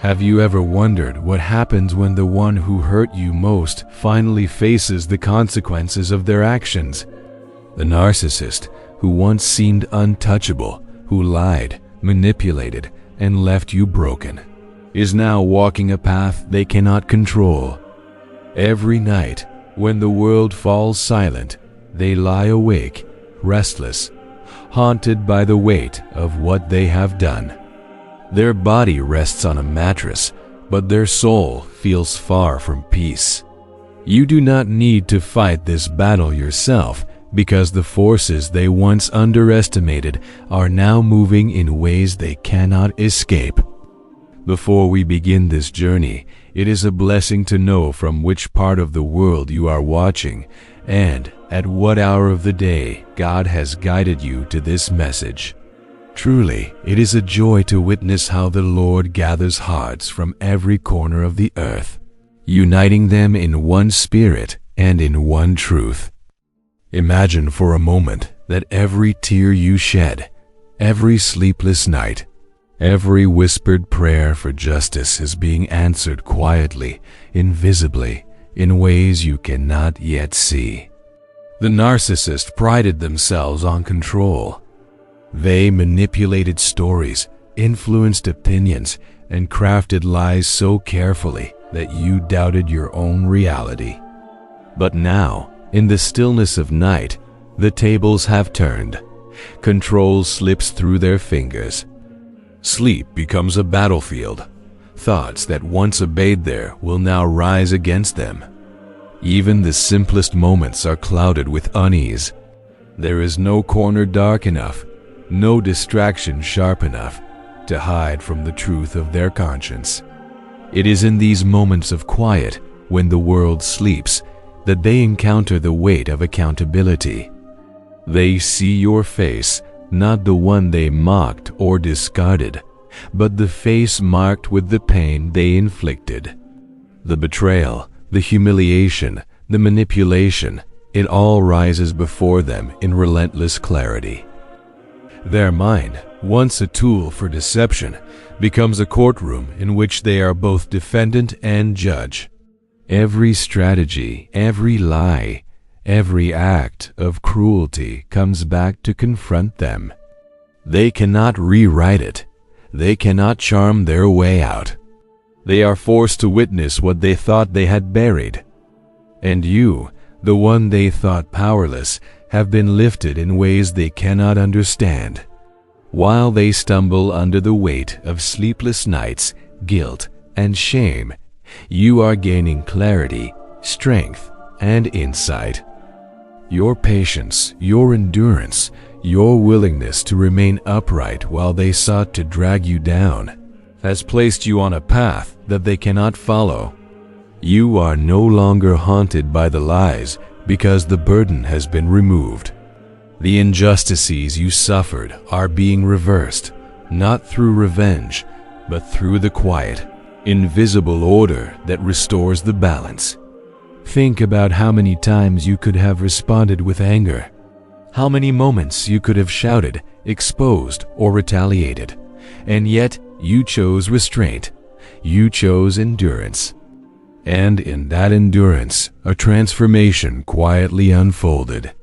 Have you ever wondered what happens when the one who hurt you most finally faces the consequences of their actions? The narcissist, who once seemed untouchable, who lied, manipulated, and left you broken, is now walking a path they cannot control. Every night, when the world falls silent, they lie awake, restless, haunted by the weight of what they have done. Their body rests on a mattress, but their soul feels far from peace. You do not need to fight this battle yourself, because the forces they once underestimated are now moving in ways they cannot escape. Before we begin this journey, it is a blessing to know from which part of the world you are watching and at what hour of the day God has guided you to this message. Truly, it is a joy to witness how the Lord gathers hearts from every corner of the earth, uniting them in one spirit and in one truth. Imagine for a moment that every tear you shed, every sleepless night, every whispered prayer for justice is being answered quietly, invisibly, in ways you cannot yet see. The narcissist prided themselves on control. They manipulated stories, influenced opinions, and crafted lies so carefully that you doubted your own reality. But now, in the stillness of night, the tables have turned. Control slips through their fingers. Sleep becomes a battlefield. Thoughts that once obeyed there will now rise against them. Even the simplest moments are clouded with unease. There is no corner dark enough, no distraction sharp enough to hide from the truth of their conscience. It is in these moments of quiet, when the world sleeps, that they encounter the weight of accountability. They see your face, not the one they mocked or discarded, but the face marked with the pain they inflicted. The betrayal, the humiliation, the manipulation, it all rises before them in relentless clarity. Their mind, once a tool for deception, becomes a courtroom in which they are both defendant and judge. Every strategy, every lie, every act of cruelty comes back to confront them. They cannot rewrite it. They cannot charm their way out. They are forced to witness what they thought they had buried. And you, the one they thought powerless, have been lifted in ways they cannot understand. While they stumble under the weight of sleepless nights, guilt, and shame, you are gaining clarity, strength, and insight. Your patience, your endurance, your willingness to remain upright while they sought to drag you down, has placed you on a path that they cannot follow. You are no longer haunted by the lies because the burden has been removed. The injustices you suffered are being reversed, not through revenge, but through the quiet, invisible order that restores the balance. Think about how many times you could have responded with anger, how many moments you could have shouted, exposed, or retaliated, and yet you chose restraint, you chose endurance. And in that endurance, a transformation quietly unfolded.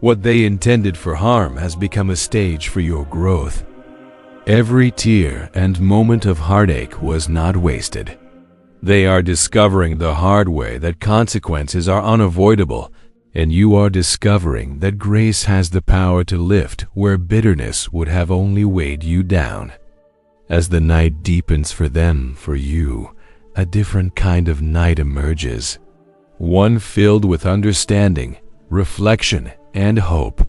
What they intended for harm has become a stage for your growth. Every tear and moment of heartache was not wasted. They are discovering the hard way that consequences are unavoidable, and you are discovering that grace has the power to lift where bitterness would have only weighed you down. As the night deepens for them, for you, a different kind of night emerges. One filled with understanding, reflection, and hope.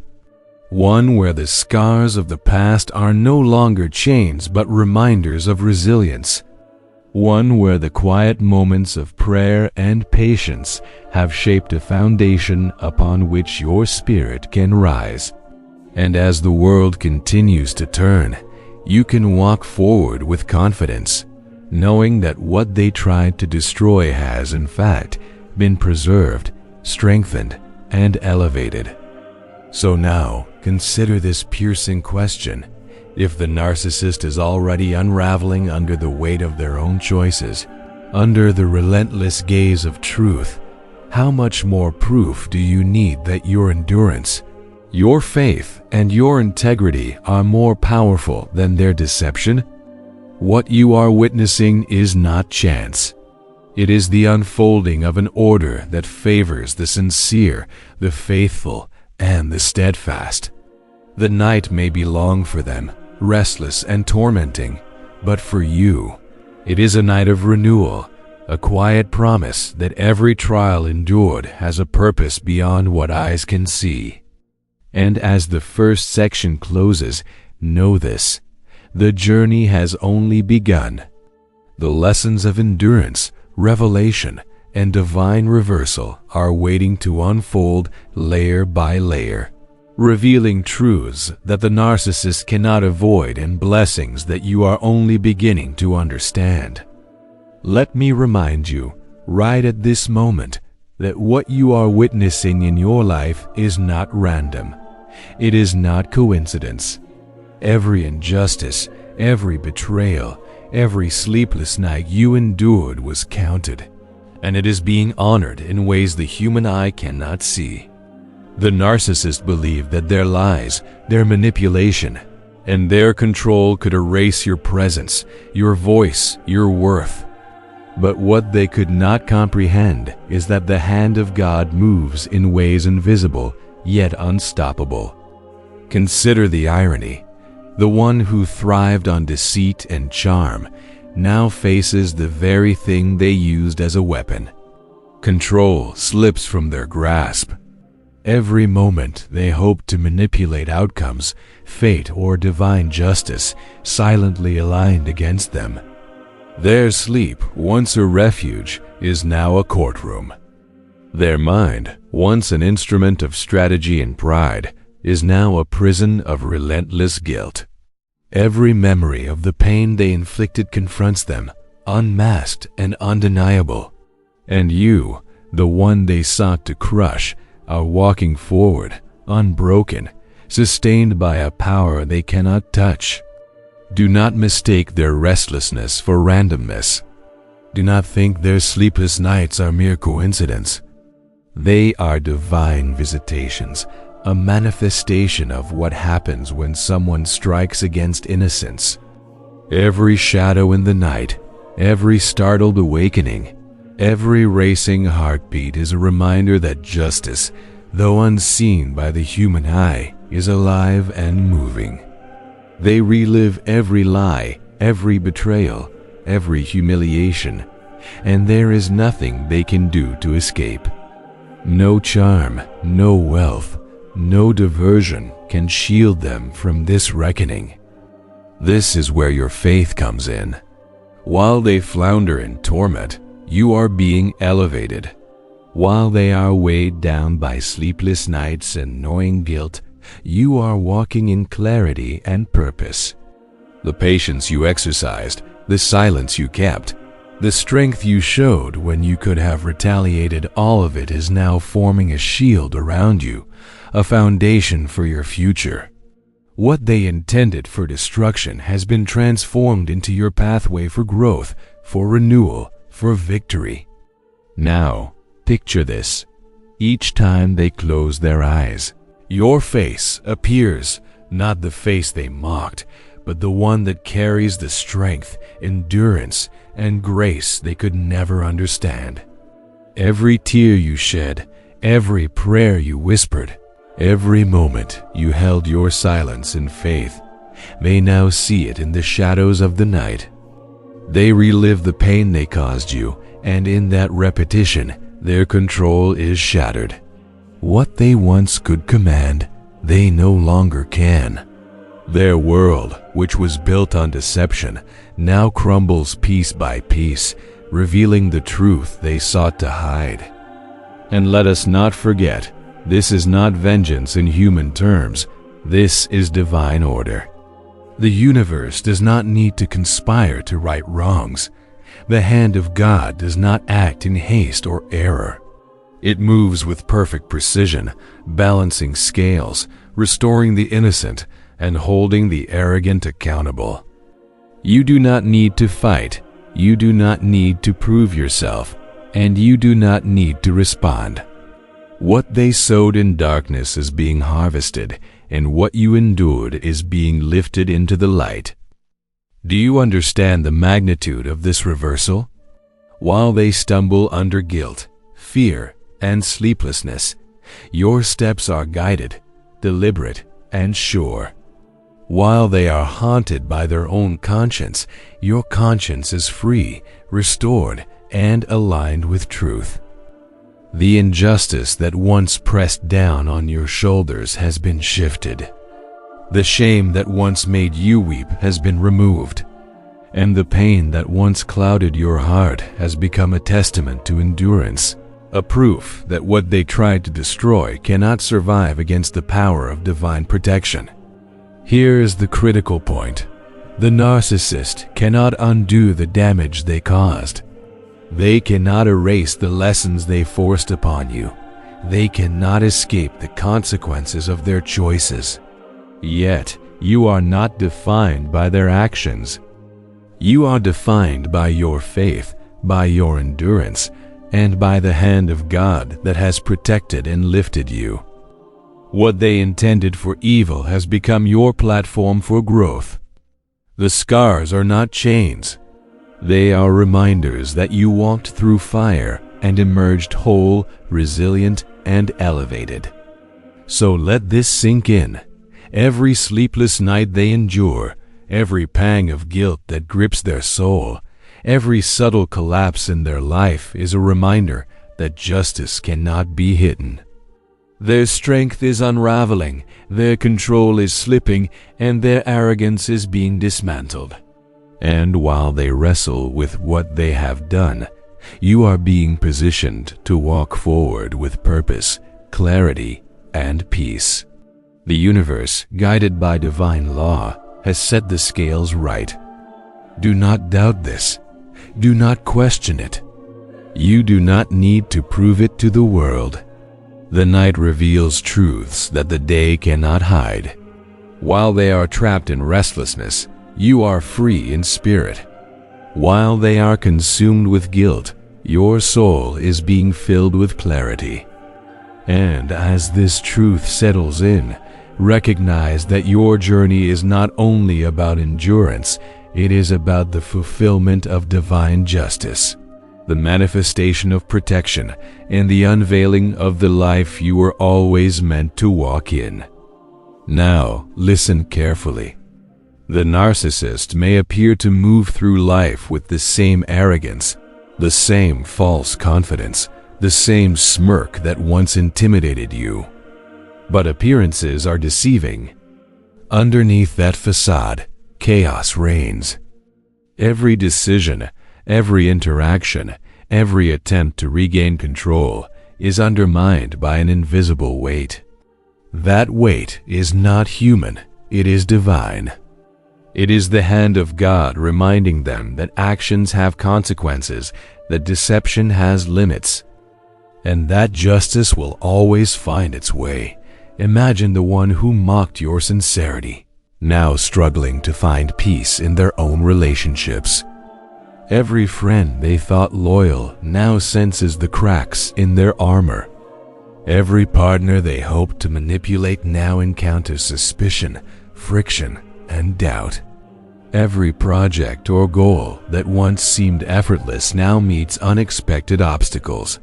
One where the scars of the past are no longer chains but reminders of resilience. One where the quiet moments of prayer and patience have shaped a foundation upon which your spirit can rise. And as the world continues to turn, you can walk forward with confidence, knowing that what they tried to destroy has, in fact, been preserved, strengthened, and elevated. So now, consider this piercing question. If the narcissist is already unraveling under the weight of their own choices, under the relentless gaze of truth, how much more proof do you need that your endurance, your faith, and your integrity are more powerful than their deception? What you are witnessing is not chance. It is the unfolding of an order that favors the sincere, the faithful, and the steadfast. The night may be long for them, restless and tormenting, but for you, it is a night of renewal, a quiet promise that every trial endured has a purpose beyond what eyes can see. And as the first section closes, know this: the journey has only begun. The lessons of endurance, revelation, and divine reversal are waiting to unfold layer by layer, revealing truths that the narcissist cannot avoid and blessings that you are only beginning to understand. Let me remind you, right at this moment, that what you are witnessing in your life is not random. It is not coincidence. Every injustice, every betrayal, every sleepless night you endured was counted, and it is being honored in ways the human eye cannot see. The narcissist believed that their lies, their manipulation, and their control could erase your presence, your voice, your worth. But what they could not comprehend is that the hand of God moves in ways invisible, yet unstoppable. Consider the irony. The one who thrived on deceit and charm now faces the very thing they used as a weapon. Control slips from their grasp. Every moment they hoped to manipulate outcomes, fate, or divine justice silently aligned against them. Their sleep, once a refuge, is now a courtroom. Their mind, once an instrument of strategy and pride, is now a prison of relentless guilt. Every memory of the pain they inflicted confronts them, unmasked and undeniable. And you, the one they sought to crush, are walking forward, unbroken, sustained by a power they cannot touch. Do not mistake their restlessness for randomness. Do not think their sleepless nights are mere coincidence. They are divine visitations, a manifestation of what happens when someone strikes against innocence. Every shadow in the night, every startled awakening, every racing heartbeat is a reminder that justice, though unseen by the human eye, is alive and moving. They relive every lie, every betrayal, every humiliation, and there is nothing they can do to escape. No charm, no wealth, no diversion can shield them from this reckoning. This is where your faith comes in. While they flounder in torment, you are being elevated. While they are weighed down by sleepless nights and gnawing guilt, you are walking in clarity and purpose. The patience you exercised, the silence you kept, the strength you showed when you could have retaliated, all of it is now forming a shield around you, a foundation for your future. What they intended for destruction has been transformed into your pathway for growth, for renewal, for victory. Now, picture this. Each time they close their eyes, your face appears, not the face they mocked, but the one that carries the strength, endurance, and grace they could never understand. Every tear you shed, every prayer you whispered, every moment you held your silence in faith, they now see it in the shadows of the night. They relive the pain they caused you, and in that repetition, their control is shattered. What they once could command, they no longer can. Their world, which was built on deception, now crumbles piece by piece, revealing the truth they sought to hide. And let us not forget, this is not vengeance in human terms, this is divine order. The universe does not need to conspire to right wrongs. The hand of God does not act in haste or error. It moves with perfect precision, balancing scales, restoring the innocent, and holding the arrogant accountable. You do not need to fight, you do not need to prove yourself, and you do not need to respond. What they sowed in darkness is being harvested, and what you endured is being lifted into the light. Do you understand the magnitude of this reversal? While they stumble under guilt, fear, and sleeplessness, your steps are guided, deliberate, and sure. While they are haunted by their own conscience, your conscience is free, restored, and aligned with truth. The injustice that once pressed down on your shoulders has been shifted. The shame that once made you weep has been removed, and the pain that once clouded your heart has become a testament to endurance, a proof that what they tried to destroy cannot survive against the power of divine protection. Here is the critical point. The narcissist cannot undo the damage they caused. They cannot erase the lessons they forced upon you. They cannot escape the consequences of their choices. Yet, you are not defined by their actions. You are defined by your faith, by your endurance, and by the hand of God that has protected and lifted you. What they intended for evil has become your platform for growth. The scars are not chains. They are reminders that you walked through fire and emerged whole, resilient, and elevated. So let this sink in. Every sleepless night they endure, every pang of guilt that grips their soul, every subtle collapse in their life is a reminder that justice cannot be hidden. Their strength is unraveling, their control is slipping, and their arrogance is being dismantled. And while they wrestle with what they have done, you are being positioned to walk forward with purpose, clarity, and peace. The universe, guided by divine law, has set the scales right. Do not doubt this. Do not question it. You do not need to prove it to the world. The night reveals truths that the day cannot hide. While they are trapped in restlessness, you are free in spirit. While they are consumed with guilt, your soul is being filled with clarity. And as this truth settles in, recognize that your journey is not only about endurance, it is about the fulfillment of divine justice, the manifestation of protection, and the unveiling of the life you were always meant to walk in. Now, listen carefully. The narcissist may appear to move through life with the same arrogance, the same false confidence, the same smirk that once intimidated you. But appearances are deceiving. Underneath that facade, chaos reigns. Every decision, every interaction, every attempt to regain control is undermined by an invisible weight. That weight is not human, it is divine. It is the hand of God reminding them that actions have consequences, that deception has limits, and that justice will always find its way. Imagine the one who mocked your sincerity, now struggling to find peace in their own relationships. Every friend they thought loyal now senses the cracks in their armor. Every partner they hoped to manipulate now encounters suspicion, friction, and doubt. Every project or goal that once seemed effortless now meets unexpected obstacles.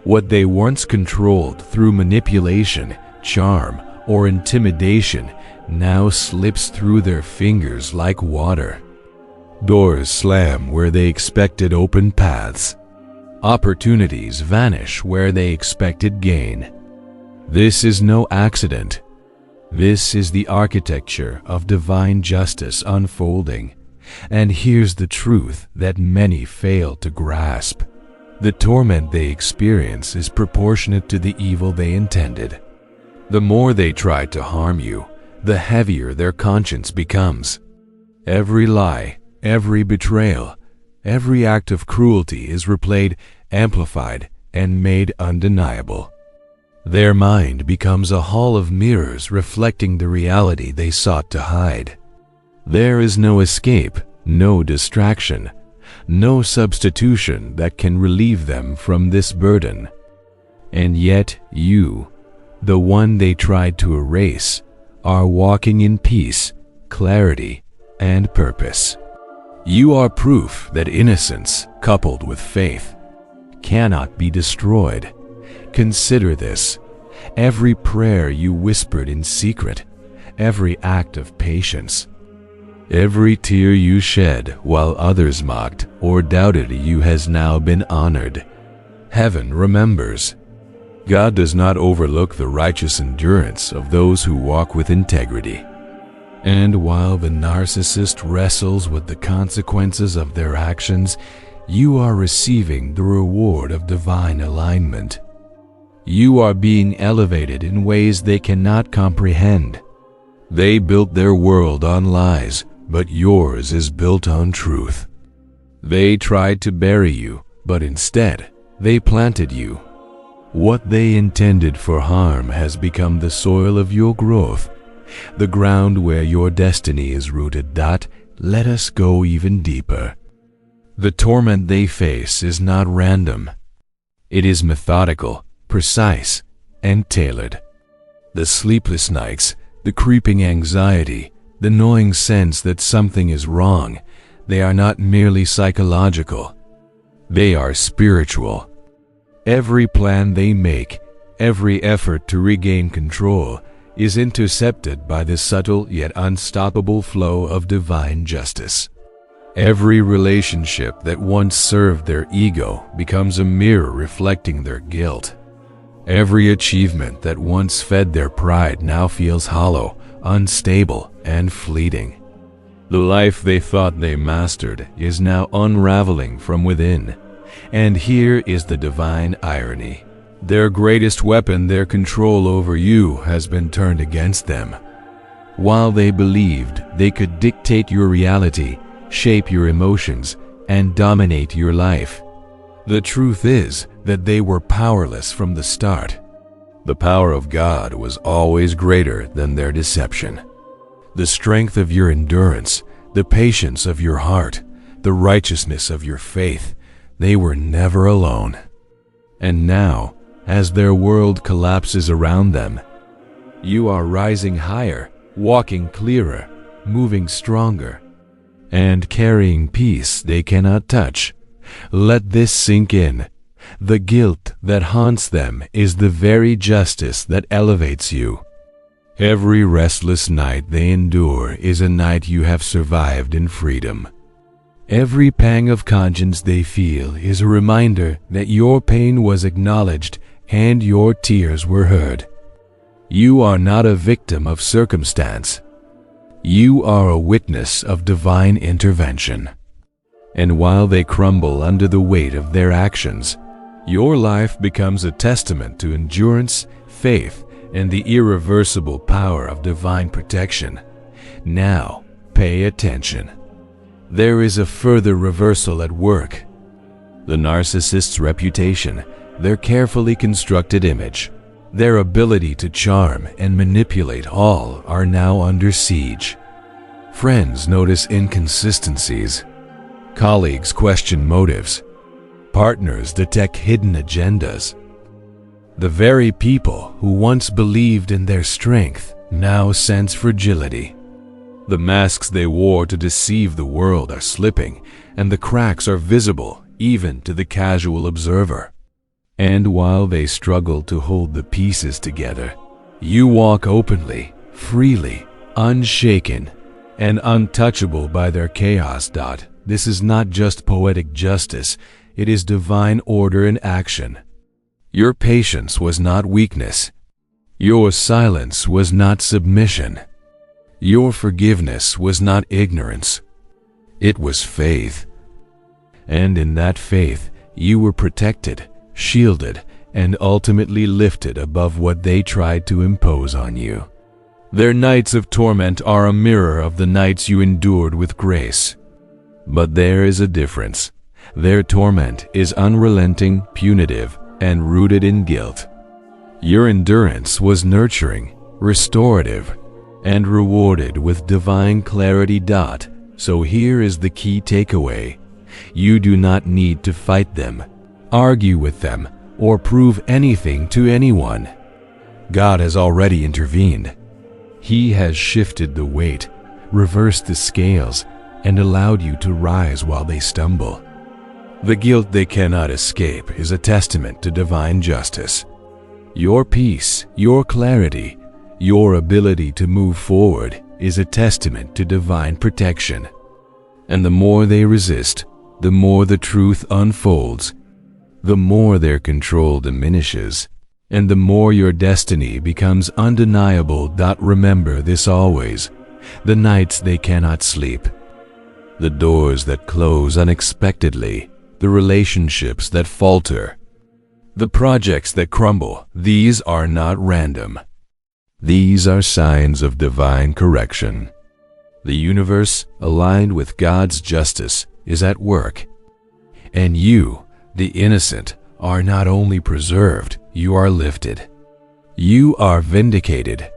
What they once controlled through manipulation, charm, or intimidation now slips through their fingers like water. Doors slam where they expected open paths. Opportunities vanish where they expected gain. This is no accident. This is the architecture of divine justice unfolding. And here's the truth that many fail to grasp. The torment they experience is proportionate to the evil they intended. The more they try to harm you, the heavier their conscience becomes. Every lie, every betrayal, every act of cruelty is replayed, amplified, and made undeniable. Their mind becomes a hall of mirrors reflecting the reality they sought to hide. There is no escape, no distraction, no substitution that can relieve them from this burden. And yet you, the one they tried to erase, are walking in peace, clarity, and purpose. You are proof that innocence, coupled with faith, cannot be destroyed. Consider this: every prayer you whispered in secret, every act of patience, every tear you shed while others mocked or doubted you has now been honored. Heaven remembers. God does not overlook the righteous endurance of those who walk with integrity. And while the narcissist wrestles with the consequences of their actions, you are receiving the reward of divine alignment. You are being elevated in ways they cannot comprehend. They built their world on lies, but yours is built on truth. They tried to bury you, but instead, they planted you. What they intended for harm has become the soil of your growth, the ground where your destiny is rooted. Let us go even deeper. The torment they face is not random. It is methodical, precise, and tailored. The sleepless nights, the creeping anxiety, the gnawing sense that something is wrong, they are not merely psychological. They are spiritual. Every plan they make, every effort to regain control, is intercepted by the subtle yet unstoppable flow of divine justice. Every relationship that once served their ego becomes a mirror reflecting their guilt. Every achievement that once fed their pride now feels hollow, unstable, and fleeting. The life they thought they mastered is now unraveling from within. And here is the divine irony. Their greatest weapon, their control over you, has been turned against them. While they believed they could dictate your reality, shape your emotions, and dominate your life, the truth is that they were powerless from the start. The power of God was always greater than their deception. The strength of your endurance, the patience of your heart, the righteousness of your faith, they were never alone. And now, as their world collapses around them, you are rising higher, walking clearer, moving stronger, and carrying peace they cannot touch. Let this sink in. The guilt that haunts them is the very justice that elevates you. Every restless night they endure is a night you have survived in freedom. Every pang of conscience they feel is a reminder that your pain was acknowledged and your tears were heard. You are not a victim of circumstance. You are a witness of divine intervention. And while they crumble under the weight of their actions, your life becomes a testament to endurance, faith, and the irreversible power of divine protection. Now, pay attention. There is a further reversal at work. The narcissist's reputation, their carefully constructed image, their ability to charm and manipulate all are now under siege. Friends notice inconsistencies. Colleagues question motives. Partners detect hidden agendas. The very people who once believed in their strength now sense fragility. The masks they wore to deceive the world are slipping, and the cracks are visible even to the casual observer. And while they struggle to hold the pieces together, you walk openly, freely, unshaken, and untouchable by their chaos. This is not just poetic justice, it is divine order in action. Your patience was not weakness. Your silence was not submission. Your forgiveness was not ignorance. It was faith. And in that faith, you were protected, shielded, and ultimately lifted above what they tried to impose on you. Their nights of torment are a mirror of the nights you endured with grace. But there is a difference. Their torment is unrelenting, punitive, and rooted in guilt. Your endurance was nurturing, restorative, and rewarded with divine clarity. So here is the key takeaway. You do not need to fight them, argue with them, or prove anything to anyone. God has already intervened. He has shifted the weight, reversed the scales, and allowed you to rise while they stumble. The guilt they cannot escape is a testament to divine justice. Your peace, your clarity, your ability to move forward is a testament to divine protection. And the more they resist, the more the truth unfolds, the more their control diminishes, and the more your destiny becomes undeniable. Remember this always: the nights they cannot sleep, the doors that close unexpectedly, the relationships that falter, the projects that crumble, these are not random. These are signs of divine correction. The universe, aligned with God's justice, is at work. And you, the innocent, are not only preserved, you are lifted. You are vindicated.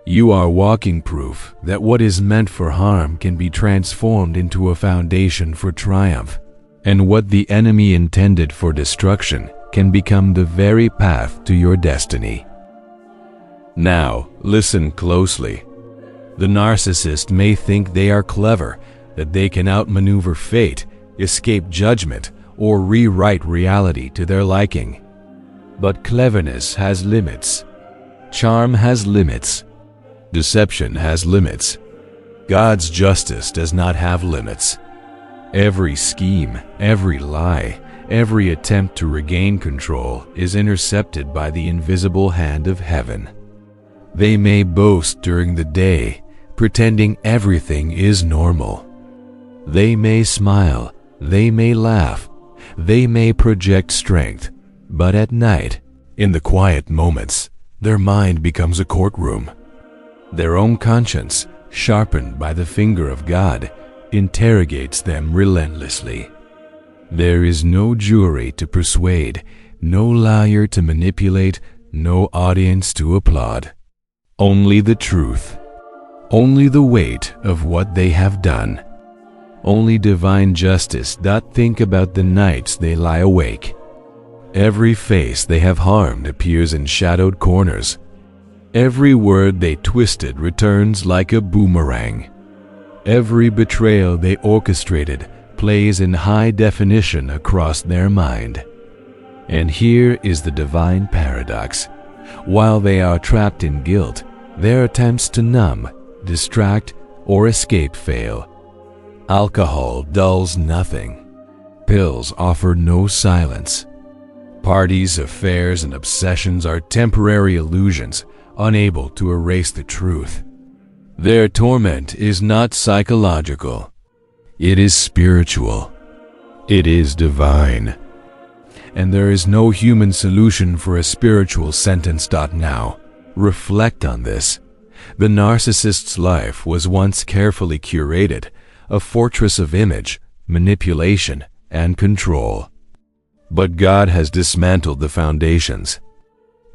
You are walking proof that what is meant for harm can be transformed into a foundation for triumph, and what the enemy intended for destruction can become the very path to your destiny. Now, listen closely. The narcissist may think they are clever, that they can outmaneuver fate, escape judgment, or rewrite reality to their liking. But cleverness has limits. Charm has limits. Deception has limits. God's justice does not have limits. Every scheme, every lie, every attempt to regain control is intercepted by the invisible hand of heaven. They may boast during the day, pretending everything is normal. They may smile, they may laugh, they may project strength, but at night, in the quiet moments, their mind becomes a courtroom. Their own conscience, sharpened by the finger of God, interrogates them relentlessly. There is no jury to persuade, no liar to manipulate, no audience to applaud. Only the truth. Only the weight of what they have done. Only divine justice. Think about the nights they lie awake. Every face they have harmed appears in shadowed corners. Every word they twisted returns like a boomerang. Every betrayal they orchestrated plays in high definition across their mind. And here is the divine paradox. While they are trapped in guilt, their attempts to numb, distract, or escape fail. Alcohol dulls nothing. Pills offer no silence. Parties, affairs, and obsessions are temporary illusions, unable to erase the truth. Their torment is not psychological. It is spiritual. It is divine. And there is no human solution for a spiritual sentence. Now, reflect on this. The narcissist's life was once carefully curated, a fortress of image, manipulation, and control. But God has dismantled the foundations.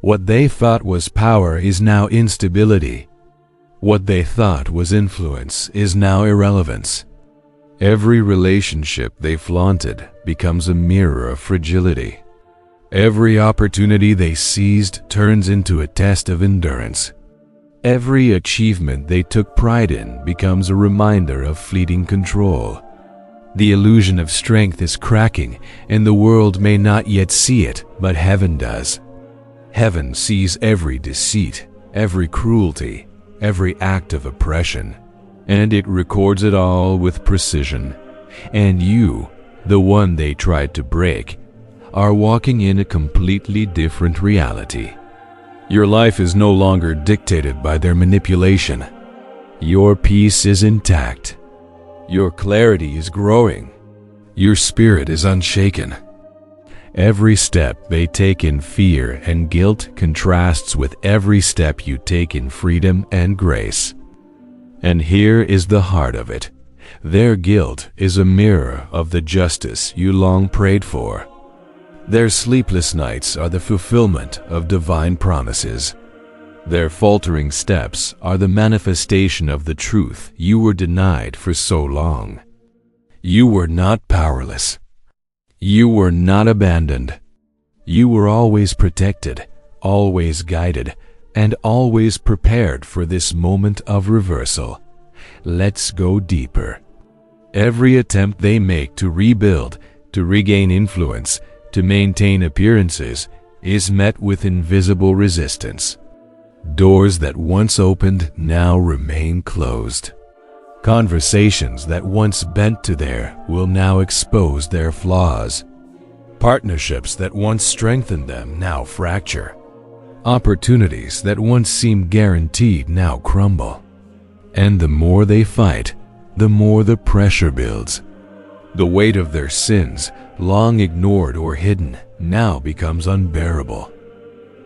What they thought was power is now instability. What they thought was influence is now irrelevance. Every relationship they flaunted becomes a mirror of fragility. Every opportunity they seized turns into a test of endurance. Every achievement they took pride in becomes a reminder of fleeting control. The illusion of strength is cracking, and the world may not yet see it, but heaven does. Heaven sees every deceit, every cruelty, every act of oppression, and it records it all with precision. And you, the one they tried to break, are walking in a completely different reality. Your life is no longer dictated by their manipulation. Your peace is intact. Your clarity is growing. Your spirit is unshaken. Every step they take in fear and guilt contrasts with every step you take in freedom and grace. And here is the heart of it. Their guilt is a mirror of the justice you long prayed for. Their sleepless nights are the fulfillment of divine promises. Their faltering steps are the manifestation of the truth you were denied for so long. You were not powerless. You were not abandoned. You were always protected, always guided, and always prepared for this moment of reversal. Let's go deeper. Every attempt they make to rebuild, to regain influence, to maintain appearances, is met with invisible resistance. Doors that once opened now remain closed. Conversations that once bent to their will now expose their flaws. Partnerships that once strengthened them now fracture. Opportunities that once seemed guaranteed now crumble. And the more they fight, the more the pressure builds. The weight of their sins, long ignored or hidden, now becomes unbearable.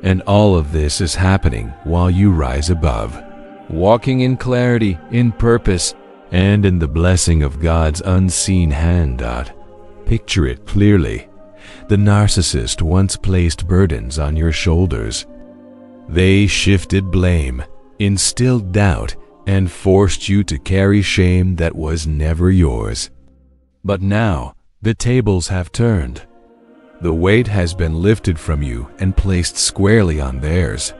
And all of this is happening while you rise above, walking in clarity, in purpose, and in the blessing of God's unseen hand. Picture it clearly. The narcissist once placed burdens on your shoulders. They shifted blame, instilled doubt, and forced you to carry shame that was never yours. But now, the tables have turned. The weight has been lifted from you and placed squarely on theirs.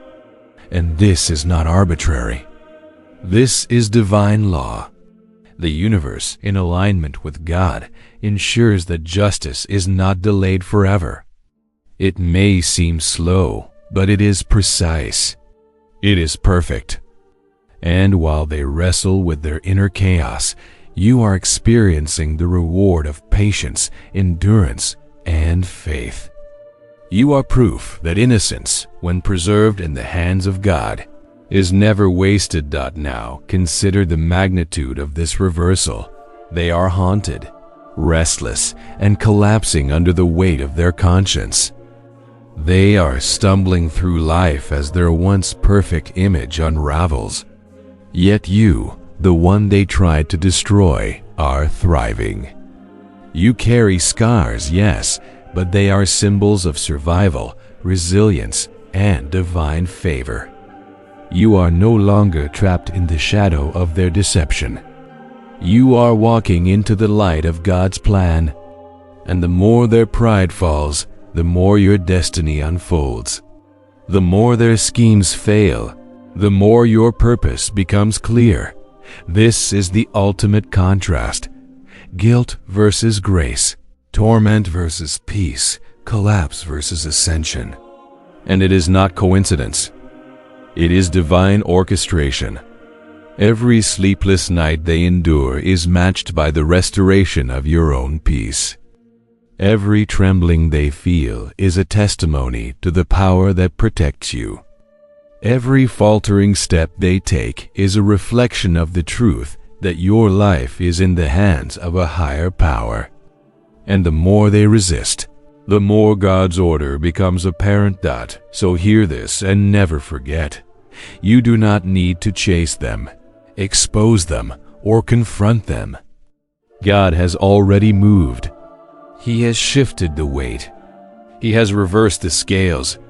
And this is not arbitrary. This is divine law. The universe, in alignment with God, ensures that justice is not delayed forever. It may seem slow, but it is precise. It is perfect. And while they wrestle with their inner chaos, you are experiencing the reward of patience, endurance, and faith. You are proof that innocence, when preserved in the hands of God, is never wasted. Now consider the magnitude of this reversal. They are haunted, restless, and collapsing under the weight of their conscience. They are stumbling through life as their once perfect image unravels. Yet you, the one they tried to destroy, are thriving. You carry scars, yes, but they are symbols of survival, resilience, and divine favor. You are no longer trapped in the shadow of their deception. You are walking into the light of God's plan. And the more their pride falls, the more your destiny unfolds. The more their schemes fail, the more your purpose becomes clear. This is the ultimate contrast. Guilt versus grace, torment versus peace, collapse versus ascension. And it is not coincidence. It is divine orchestration. Every sleepless night they endure is matched by the restoration of your own peace. Every trembling they feel is a testimony to the power that protects you. Every faltering step they take is a reflection of the truth that your life is in the hands of a higher power. And the more they resist, the more God's order becomes apparent. So hear this and never forget. You do not need to chase them, expose them, or confront them. God has already moved. He has shifted the weight. He has reversed the scales.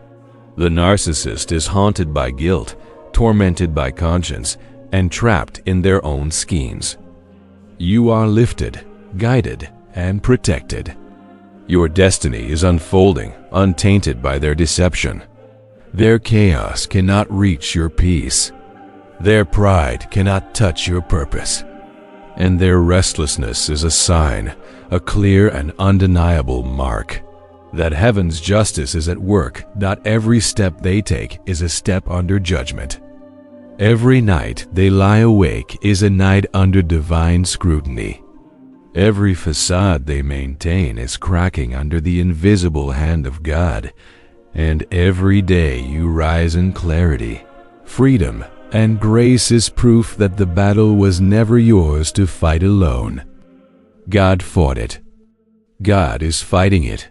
The narcissist is haunted by guilt, tormented by conscience, and trapped in their own schemes. You are lifted, guided, and protected. Your destiny is unfolding, untainted by their deception. Their chaos cannot reach your peace. Their pride cannot touch your purpose. And their restlessness is a sign, a clear and undeniable mark, that heaven's justice is at work. Every step they take is a step under judgment. Every night they lie awake is a night under divine scrutiny. Every facade they maintain is cracking under the invisible hand of God. And every day you rise in clarity, freedom, and grace is proof that the battle was never yours to fight alone. God fought it. God is fighting it.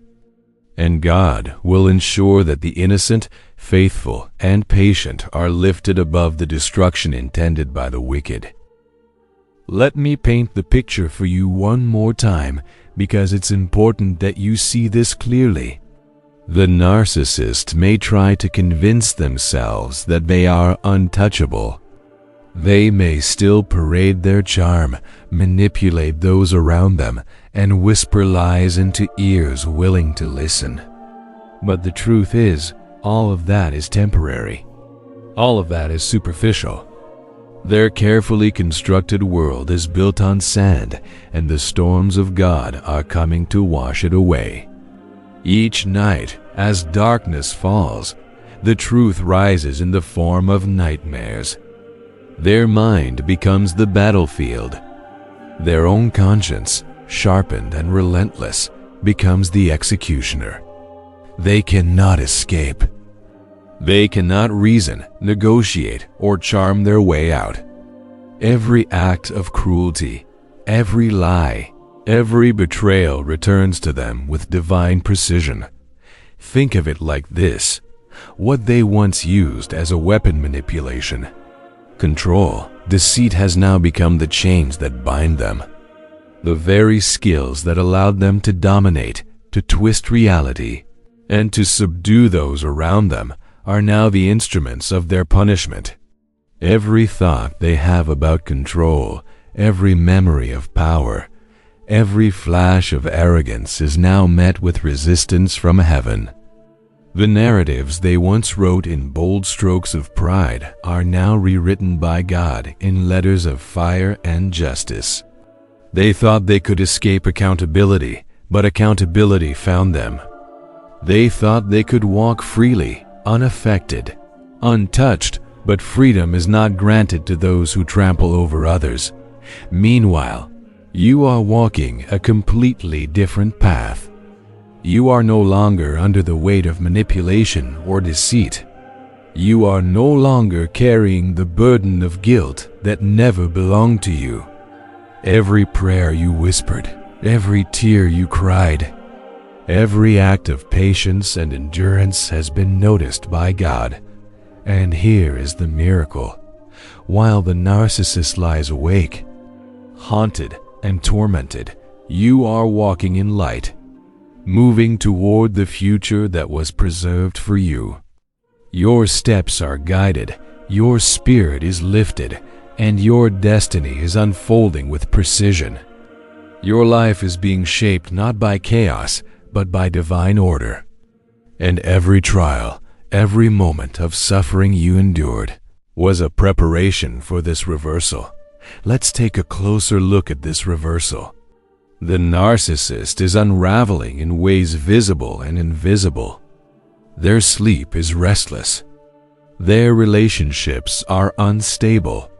And God will ensure that the innocent, faithful, and patient are lifted above the destruction intended by the wicked. Let me paint the picture for you one more time, because it's important that you see this clearly. The narcissist may try to convince themselves that they are untouchable. They may still parade their charm, manipulate those around them, and whisper lies into ears willing to listen. But the truth is, all of that is temporary. All of that is superficial. Their carefully constructed world is built on sand, and the storms of God are coming to wash it away. Each night, as darkness falls, the truth rises in the form of nightmares. Their mind becomes the battlefield. Their own conscience, sharpened and relentless, becomes the executioner. They cannot escape. They cannot reason, negotiate, or charm their way out. Every act of cruelty, every lie, every betrayal returns to them with divine precision. Think of it like this: what they once used as a weapon manipulation, control, deceit has now become the chains that bind them. The very skills that allowed them to dominate, to twist reality, and to subdue those around them are now the instruments of their punishment. Every thought they have about control, every memory of power, every flash of arrogance is now met with resistance from heaven. The narratives they once wrote in bold strokes of pride are now rewritten by God in letters of fire and justice. They thought they could escape accountability, but accountability found them. They thought they could walk freely, unaffected, untouched, but freedom is not granted to those who trample over others. Meanwhile, you are walking a completely different path. You are no longer under the weight of manipulation or deceit. You are no longer carrying the burden of guilt that never belonged to you. Every prayer you whispered, every tear you cried, every act of patience and endurance has been noticed by God. And here is the miracle. While the narcissist lies awake, haunted and tormented, you are walking in light, moving toward the future that was preserved for you. Your steps are guided, your spirit is lifted, and your destiny is unfolding with precision. Your life is being shaped not by chaos, but by divine order. And every trial, every moment of suffering you endured was a preparation for this reversal. Let's take a closer look at this reversal. The narcissist is unraveling in ways visible and invisible. Their sleep is restless. Their relationships are unstable.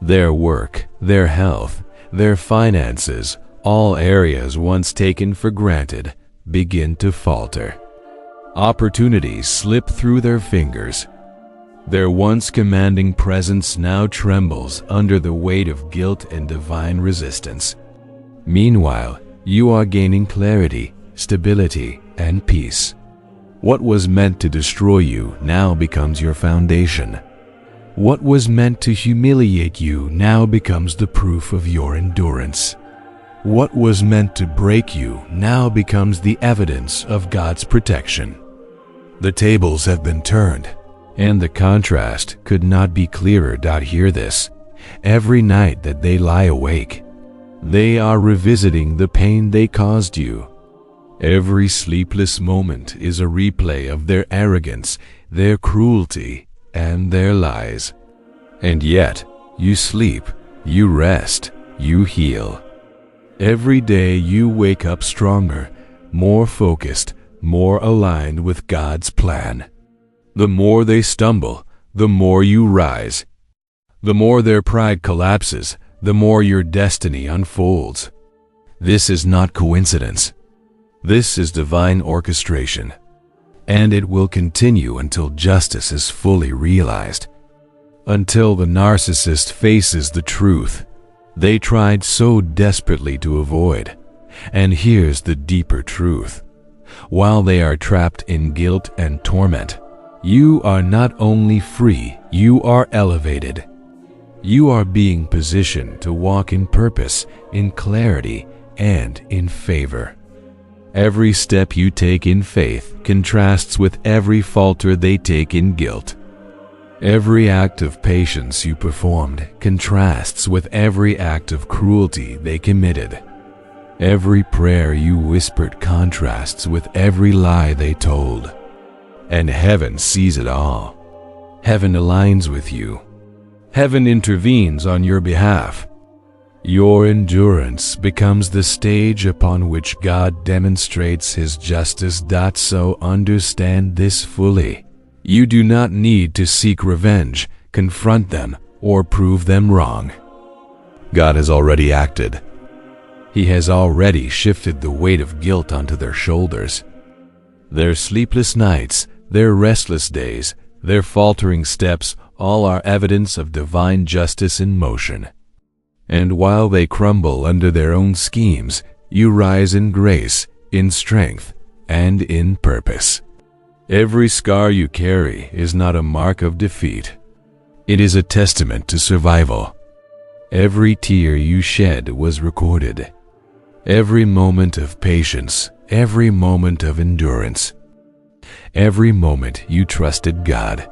Their work, their health, their finances, all areas once taken for granted, begin to falter. Opportunities slip through their fingers. Their once commanding presence now trembles under the weight of guilt and divine resistance. Meanwhile, you are gaining clarity, stability, and peace. What was meant to destroy you now becomes your foundation. What was meant to humiliate you now becomes the proof of your endurance. What was meant to break you now becomes the evidence of God's protection. The tables have been turned, and the contrast could not be clearer. Hear this. Every night that they lie awake, they are revisiting the pain they caused you. Every sleepless moment is a replay of their arrogance, their cruelty, and their lies. And yet, you sleep, you rest, you heal. Every day you wake up stronger, more focused, more aligned with God's plan. The more they stumble, the more you rise. The more their pride collapses, the more your destiny unfolds. This is not coincidence. This is divine orchestration, and it will continue until justice is fully realized. Until the narcissist faces the truth they tried so desperately to avoid. And here's the deeper truth. While they are trapped in guilt and torment, you are not only free, you are elevated. You are being positioned to walk in purpose, in clarity, and in favor. Every step you take in faith contrasts with every falter they take in guilt. Every act of patience you performed contrasts with every act of cruelty they committed. Every prayer you whispered contrasts with every lie they told. And heaven sees it all. Heaven aligns with you. Heaven intervenes on your behalf. Your endurance becomes the stage upon which God demonstrates His justice. So understand this fully. You do not need to seek revenge, confront them, or prove them wrong. God has already acted. He has already shifted the weight of guilt onto their shoulders. Their sleepless nights, their restless days, their faltering steps, all are evidence of divine justice in motion. And while they crumble under their own schemes, you rise in grace, in strength, and in purpose. Every scar you carry is not a mark of defeat. It is a testament to survival. Every tear you shed was recorded. Every moment of patience, every moment of endurance, every moment you trusted God,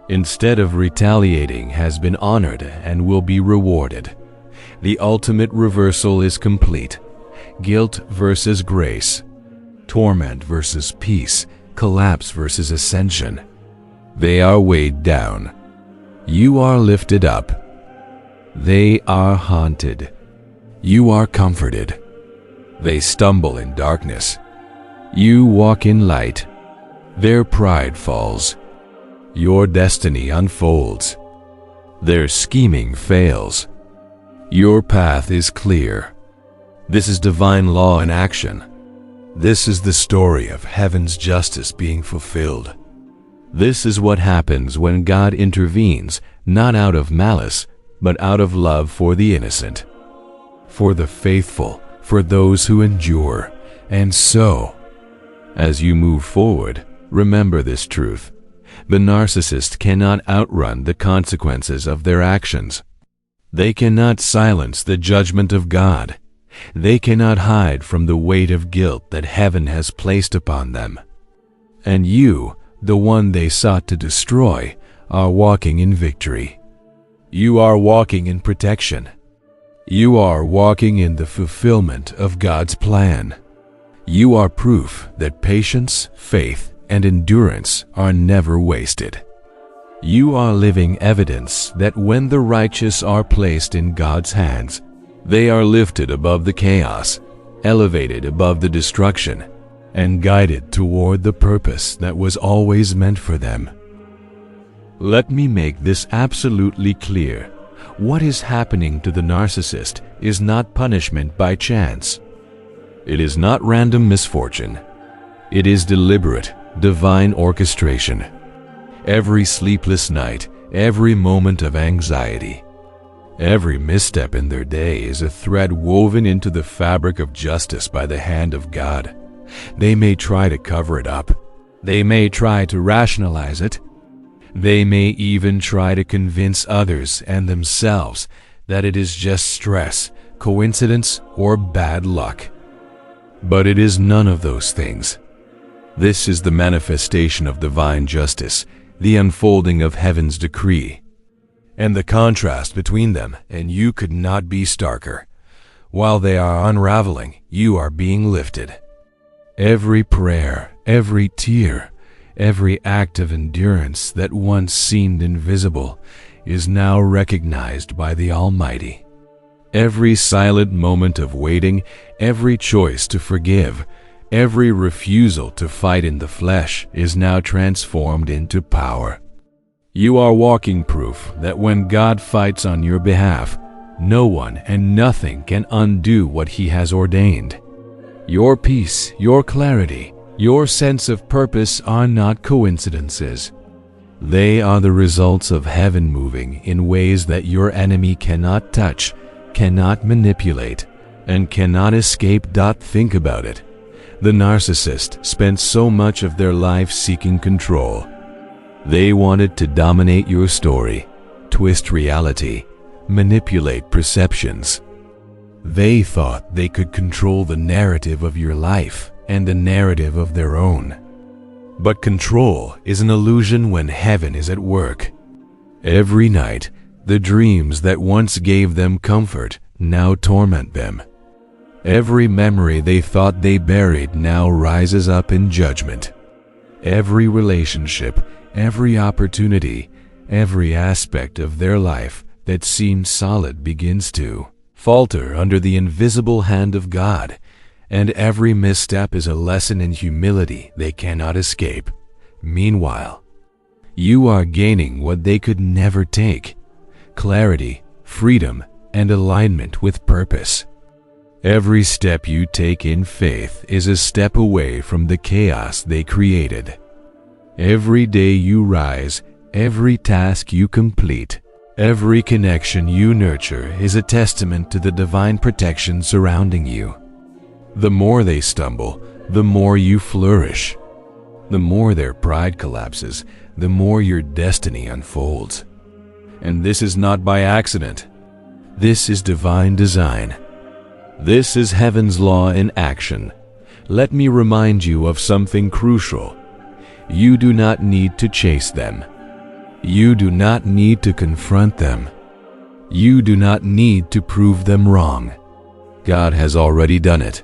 instead of retaliating, has been honored and will be rewarded. The ultimate reversal is complete. Guilt versus grace, torment versus peace, collapse versus ascension. They are weighed down. You are lifted up. They are haunted. You are comforted. They stumble in darkness. You walk in light. Their pride falls. Your destiny unfolds. Their scheming fails. Your path is clear. This is divine law in action. This is the story of heaven's justice being fulfilled. This is what happens when God intervenes, not out of malice, but out of love for the innocent, for the faithful, for those who endure. And so, as you move forward, remember this truth. The narcissist cannot outrun the consequences of their actions. They cannot silence the judgment of God. They cannot hide from the weight of guilt that heaven has placed upon them. And you, the one they sought to destroy, are walking in victory. You are walking in protection. You are walking in the fulfillment of God's plan. You are proof that patience, faith, and endurance are never wasted. You are living evidence that when the righteous are placed in God's hands, they are lifted above the chaos, elevated above the destruction, and guided toward the purpose that was always meant for them. Let me make this absolutely clear. What is happening to the narcissist is not punishment by chance. It is not random misfortune. It is deliberate, divine orchestration. Every sleepless night, every moment of anxiety, every misstep in their day is a thread woven into the fabric of justice by the hand of God. They may try to cover it up. They may try to rationalize it. They may even try to convince others and themselves that it is just stress, coincidence, or bad luck. But it is none of those things. This is the manifestation of divine justice, the unfolding of heaven's decree. And the contrast between them and you could not be starker. While they are unraveling, you are being lifted. Every prayer, every tear, every act of endurance that once seemed invisible is now recognized by the Almighty. Every silent moment of waiting, every choice to forgive, every refusal to fight in the flesh is now transformed into power. You are walking proof that when God fights on your behalf, no one and nothing can undo what He has ordained. Your peace, your clarity, your sense of purpose are not coincidences. They are the results of heaven moving in ways that your enemy cannot touch, cannot manipulate, and cannot escape. Think about it. The narcissist spent so much of their life seeking control. They wanted to dominate your story, twist reality, manipulate perceptions. They thought they could control the narrative of your life, and a narrative of their own. But control is an illusion when heaven is at work. Every night, the dreams that once gave them comfort now torment them. Every memory they thought they buried now rises up in judgment. Every relationship, every opportunity, every aspect of their life that seemed solid begins to falter under the invisible hand of God, and every misstep is a lesson in humility they cannot escape. Meanwhile, you are gaining what they could never take: clarity, freedom, and alignment with purpose. Every step you take in faith is a step away from the chaos they created. Every day you rise, every task you complete, every connection you nurture is a testament to the divine protection surrounding you. The more they stumble, the more you flourish. The more their pride collapses, the more your destiny unfolds. And this is not by accident. This is divine design. This is heaven's law in action. Let me remind you of something crucial. You do not need to chase them. You do not need to confront them. You do not need to prove them wrong. God has already done it.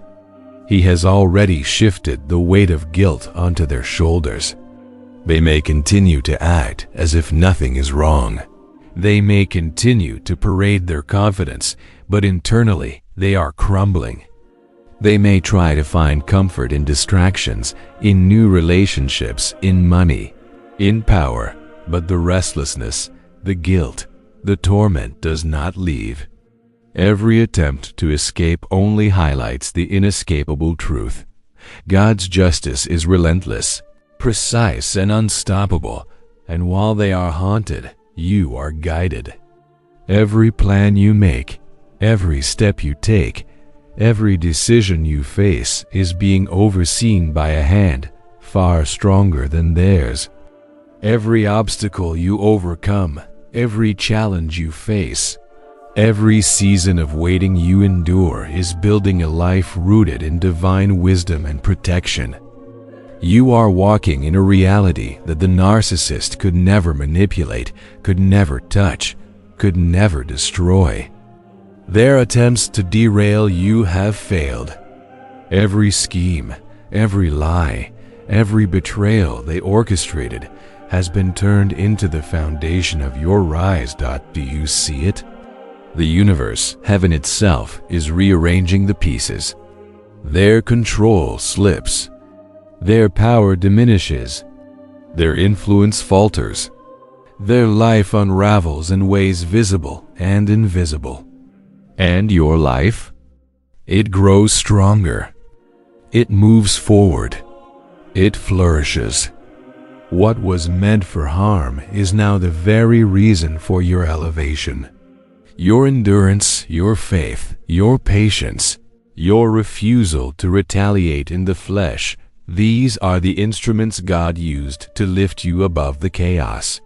He has already shifted the weight of guilt onto their shoulders. They may continue to act as if nothing is wrong. They may continue to parade their confidence, but internally they are crumbling. They may try to find comfort in distractions, in new relationships, in money, in power, but the restlessness, the guilt, the torment does not leave. Every attempt to escape only highlights the inescapable truth. God's justice is relentless, precise, and unstoppable, and while they are haunted, you are guided. Every plan you make, every step you take, every decision you face is being overseen by a hand far stronger than theirs. Every obstacle you overcome, every challenge you face, every season of waiting you endure is building a life rooted in divine wisdom and protection. You are walking in a reality that the narcissist could never manipulate, could never touch, could never destroy. Their attempts to derail you have failed. Every scheme, every lie, every betrayal they orchestrated has been turned into the foundation of your rise. Do you see it? The universe, heaven itself, is rearranging the pieces. Their control slips. Their power diminishes. Their influence falters. Their life unravels in ways visible and invisible. And your life? It grows stronger. It moves forward. It flourishes. What was meant for harm is now the very reason for your elevation. Your endurance, your faith, your patience, your refusal to retaliate in the flesh, these are the instruments God used to lift you above the chaos.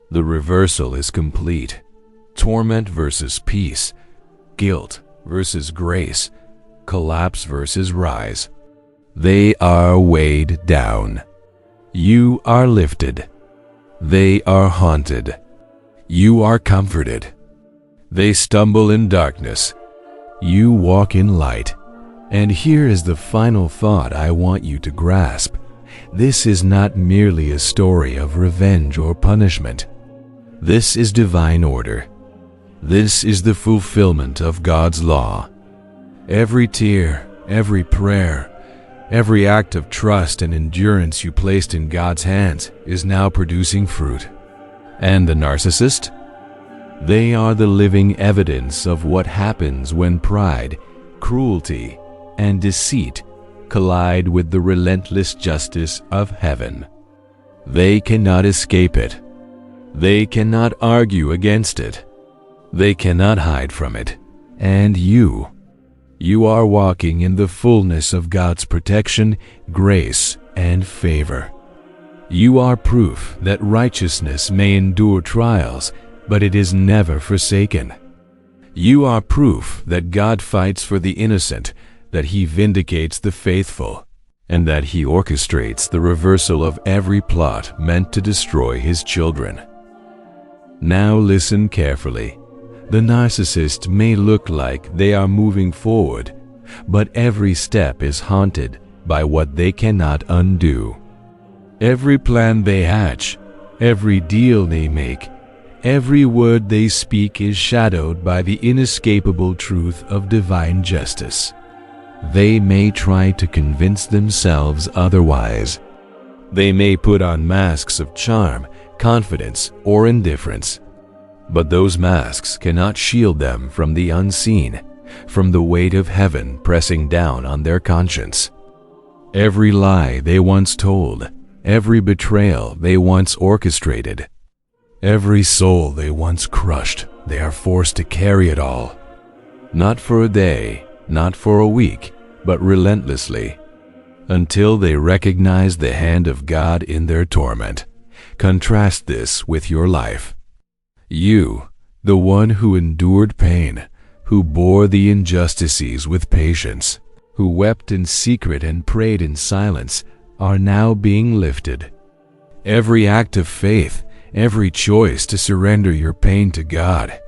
The reversal is complete. Torment versus peace, guilt versus grace, collapse versus rise. They are weighed down. You are lifted. They are haunted. You are comforted. They stumble in darkness. You walk in light. And here is the final thought I want you to grasp. This is not merely a story of revenge or punishment. This is divine order. This is the fulfillment of God's law. Every tear, every prayer, every act of trust and endurance you placed in God's hands is now producing fruit. And the narcissist? They are the living evidence of what happens when pride, cruelty, and deceit collide with the relentless justice of heaven. They cannot escape it. They cannot argue against it. They cannot hide from it. And you are walking in the fullness of God's protection, grace, and favor. You are proof that righteousness may endure trials, but it is never forsaken. You are proof that God fights for the innocent, that He vindicates the faithful. and that he orchestrates the reversal of every plot meant to destroy his children. Now listen carefully. The narcissist may look like they are moving forward, but every step is haunted by what they cannot undo. Every plan they hatch, every deal they make, every word they speak is shadowed by the inescapable truth of divine justice. They may try to convince themselves otherwise. They may put on masks of charm, confidence, or indifference. But those masks cannot shield them from the unseen, from the weight of heaven pressing down on their conscience. Every lie they once told, every betrayal they once orchestrated, every soul they once crushed, they are forced to carry it all. Not for a day, not for a week, but relentlessly, until they recognize the hand of God in their torment. Contrast this with your life. You, the one who endured pain, who bore the injustices with patience, who wept in secret and prayed in silence, are now being lifted. Every act of faith, every choice to surrender your pain to God,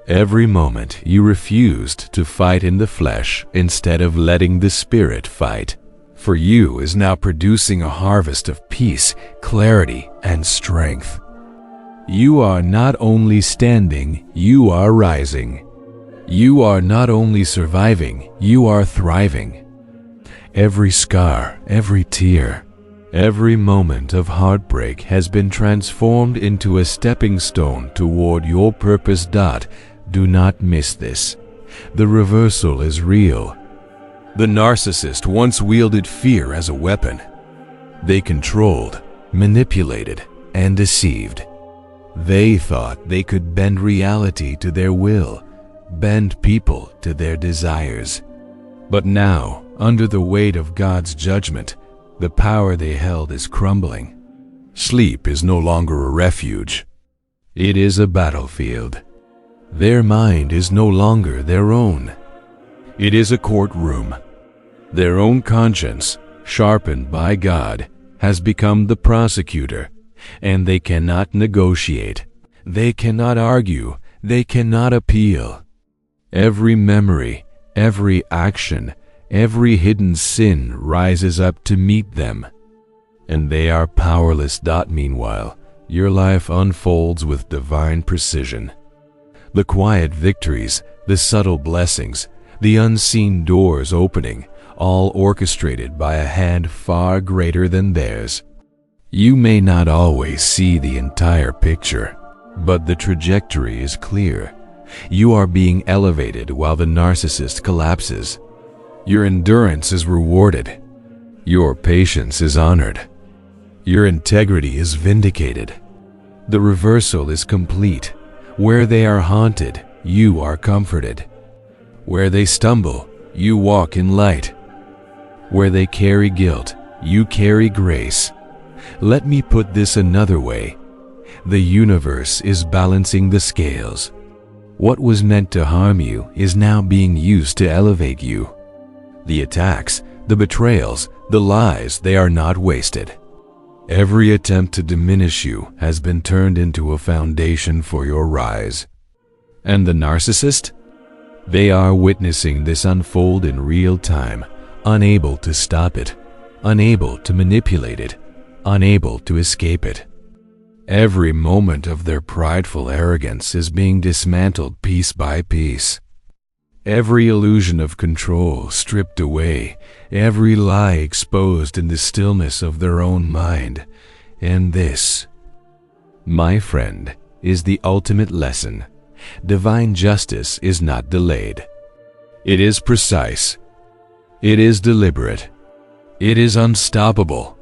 every moment you refused to fight in the flesh instead of letting the Spirit fight, for you is now producing a harvest of peace, clarity, and strength. You are not only standing, you are rising. You are not only surviving, you are thriving. Every scar, every tear, every moment of heartbreak has been transformed into a stepping stone toward your purpose. Do not miss this. The reversal is real. The narcissist once wielded fear as a weapon. They controlled, manipulated, and deceived. They thought they could bend reality to their will, bend people to their desires. But now, under the weight of God's judgment, the power they held is crumbling. Sleep is no longer a refuge. It is a battlefield. Their mind is no longer their own. It is a courtroom. Their own conscience, sharpened by God, has become the prosecutor, and they cannot negotiate. They cannot argue. They cannot appeal. Every memory, every action, every hidden sin rises up to meet them, and they are powerless. Meanwhile, your life unfolds with divine precision. The quiet victories, the subtle blessings, the unseen doors opening, all orchestrated by a hand far greater than theirs. You may not always see the entire picture, but the trajectory is clear. You are being elevated while the narcissist collapses. Your endurance is rewarded. Your patience is honored. Your integrity is vindicated. The reversal is complete. Where they are haunted, you are comforted. Where they stumble, you walk in light. Where they carry guilt, you carry grace. Let me put this another way. The universe is balancing the scales. What was meant to harm you is now being used to elevate you. The attacks, the betrayals, the lies, they are not wasted. Every attempt to diminish you has been turned into a foundation for your rise. And the narcissist? They are witnessing this unfold in real time, unable to stop it, unable to manipulate it, unable to escape it. Every moment of their prideful arrogance is being dismantled piece by piece. Every illusion of control stripped away, every lie exposed in the stillness of their own mind. And this, my friend, is the ultimate lesson. Divine justice is not delayed. It is precise. It is deliberate. It is unstoppable.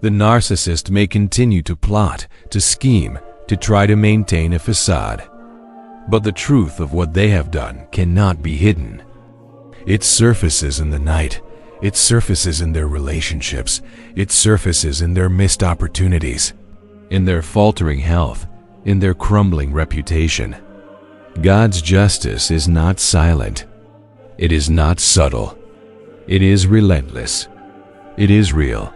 The narcissist may continue to plot, to scheme, to try to maintain a facade. But the truth of what they have done cannot be hidden. It surfaces in the night. It surfaces in their relationships. It surfaces in their missed opportunities, in their faltering health, in their crumbling reputation. God's justice is not silent. It is not subtle. It is relentless. It is real.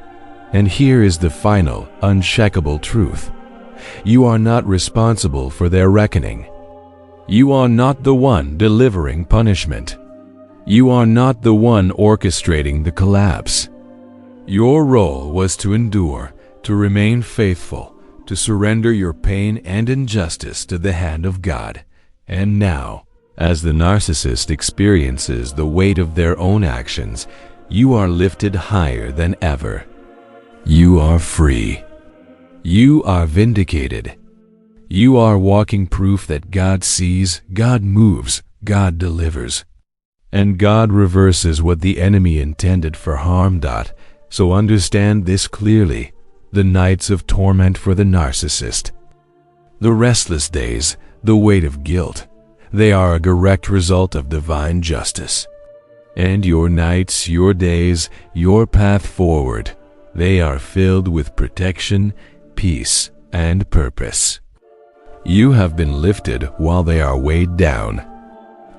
And here is the final, unshakable truth. You are not responsible for their reckoning. You are not the one delivering punishment. You are not the one orchestrating the collapse. Your role was to endure, to remain faithful, to surrender your pain and injustice to the hand of God. And now, as the narcissist experiences the weight of their own actions, you are lifted higher than ever. You are free. You are vindicated. You are walking proof that God sees, God moves, God delivers. And God reverses what the enemy intended for harm. So understand this clearly: the nights of torment for the narcissist, the restless days, the weight of guilt, they are a direct result of divine justice. And your nights, your days, your path forward, they are filled with protection, peace, and purpose. You have been lifted while they are weighed down.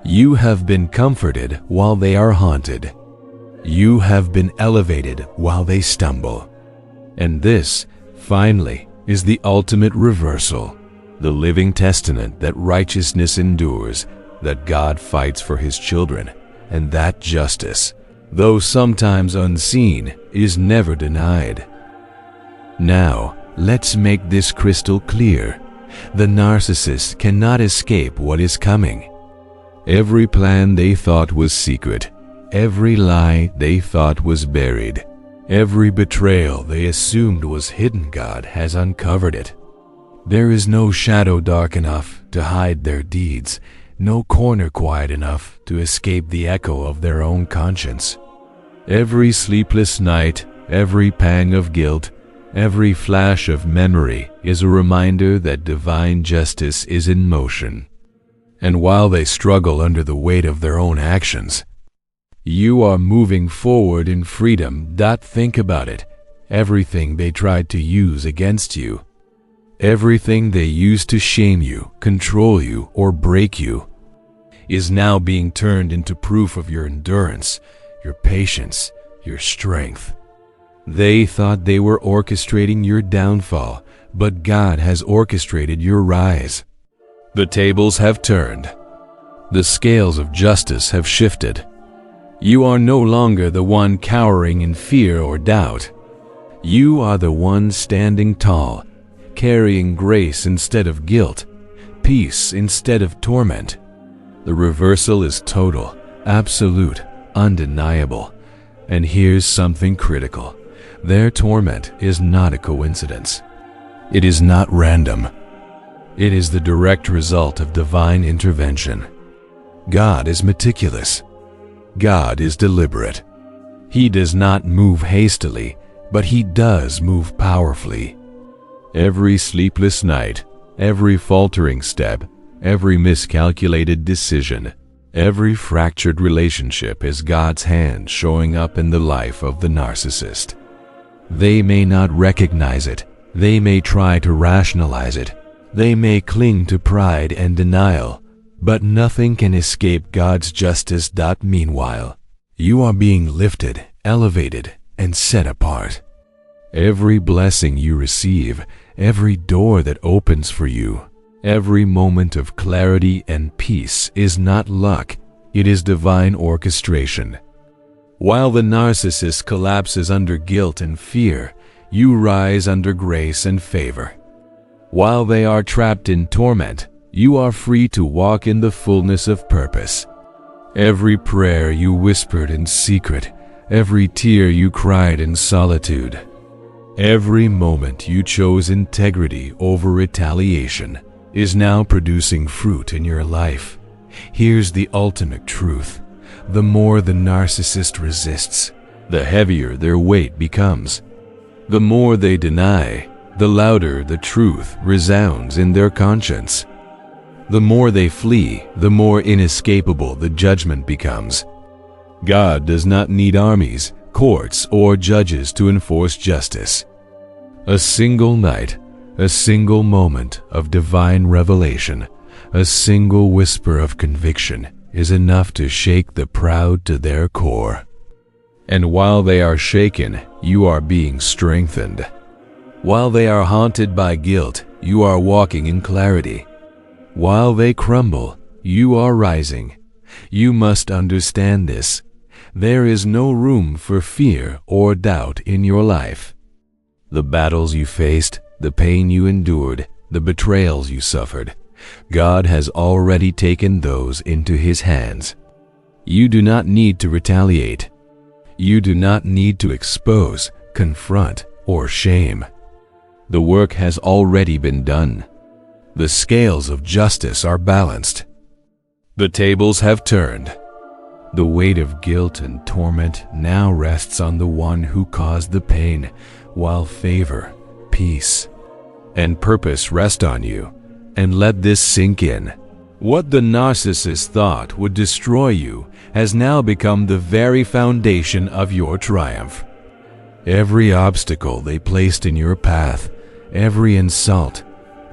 You have been comforted while they are haunted. You have been elevated while they stumble. And this, finally, is the ultimate reversal, the living testament that righteousness endures, that God fights for His children, and that justice, though sometimes unseen, is never denied. Now, let's make this crystal clear. The narcissist cannot escape what is coming. Every plan they thought was secret, every lie they thought was buried, every betrayal they assumed was hidden, God has uncovered it. There is no shadow dark enough to hide their deeds, no corner quiet enough to escape the echo of their own conscience. Every sleepless night, every pang of guilt, every flash of memory is a reminder that divine justice is in motion. And while they struggle under the weight of their own actions, you are moving forward in freedom. Think about it. Everything they tried to use against you, everything they used to shame you, control you, or break you, is now being turned into proof of your endurance, your patience, your strength. They thought they were orchestrating your downfall, but God has orchestrated your rise. The tables have turned. The scales of justice have shifted. You are no longer the one cowering in fear or doubt. You are the one standing tall, carrying grace instead of guilt, peace instead of torment. The reversal is total, absolute, undeniable. And here's something critical. Their torment is not a coincidence. It is not random. It is the direct result of divine intervention. God is meticulous. God is deliberate. He does not move hastily, but He does move powerfully. Every sleepless night, every faltering step, every miscalculated decision, every fractured relationship is God's hand showing up in the life of the narcissist. They may not recognize it. They may try to rationalize it. They may cling to pride and denial, but nothing can escape God's justice. Meanwhile, you are being lifted, elevated, and set apart. Every blessing you receive, every door that opens for you, every moment of clarity and peace is not luck, it is divine orchestration. While the narcissist collapses under guilt and fear, you rise under grace and favor. While they are trapped in torment, you are free to walk in the fullness of purpose. Every prayer you whispered in secret, every tear you cried in solitude, every moment you chose integrity over retaliation is now producing fruit in your life. Here's the ultimate truth. The more the narcissist resists, the heavier their weight becomes. The more they deny, the louder the truth resounds in their conscience. The more they flee, the more inescapable the judgment becomes. God does not need armies, courts, or judges to enforce justice. A single night, a single moment of divine revelation, a single whisper of conviction is enough to shake the proud to their core. And while they are shaken, you are being strengthened. While they are haunted by guilt, you are walking in clarity. While they crumble, you are rising. You must understand this. There is no room for fear or doubt in your life. The battles you faced, the pain you endured, the betrayals you suffered, God has already taken those into His hands. You do not need to retaliate. You do not need to expose, confront, or shame. The work has already been done. The scales of justice are balanced. The tables have turned. The weight of guilt and torment now rests on the one who caused the pain, while favor, peace, and purpose rest on you. And let this sink in. What the narcissist thought would destroy you has now become the very foundation of your triumph. Every obstacle they placed in your path, every insult,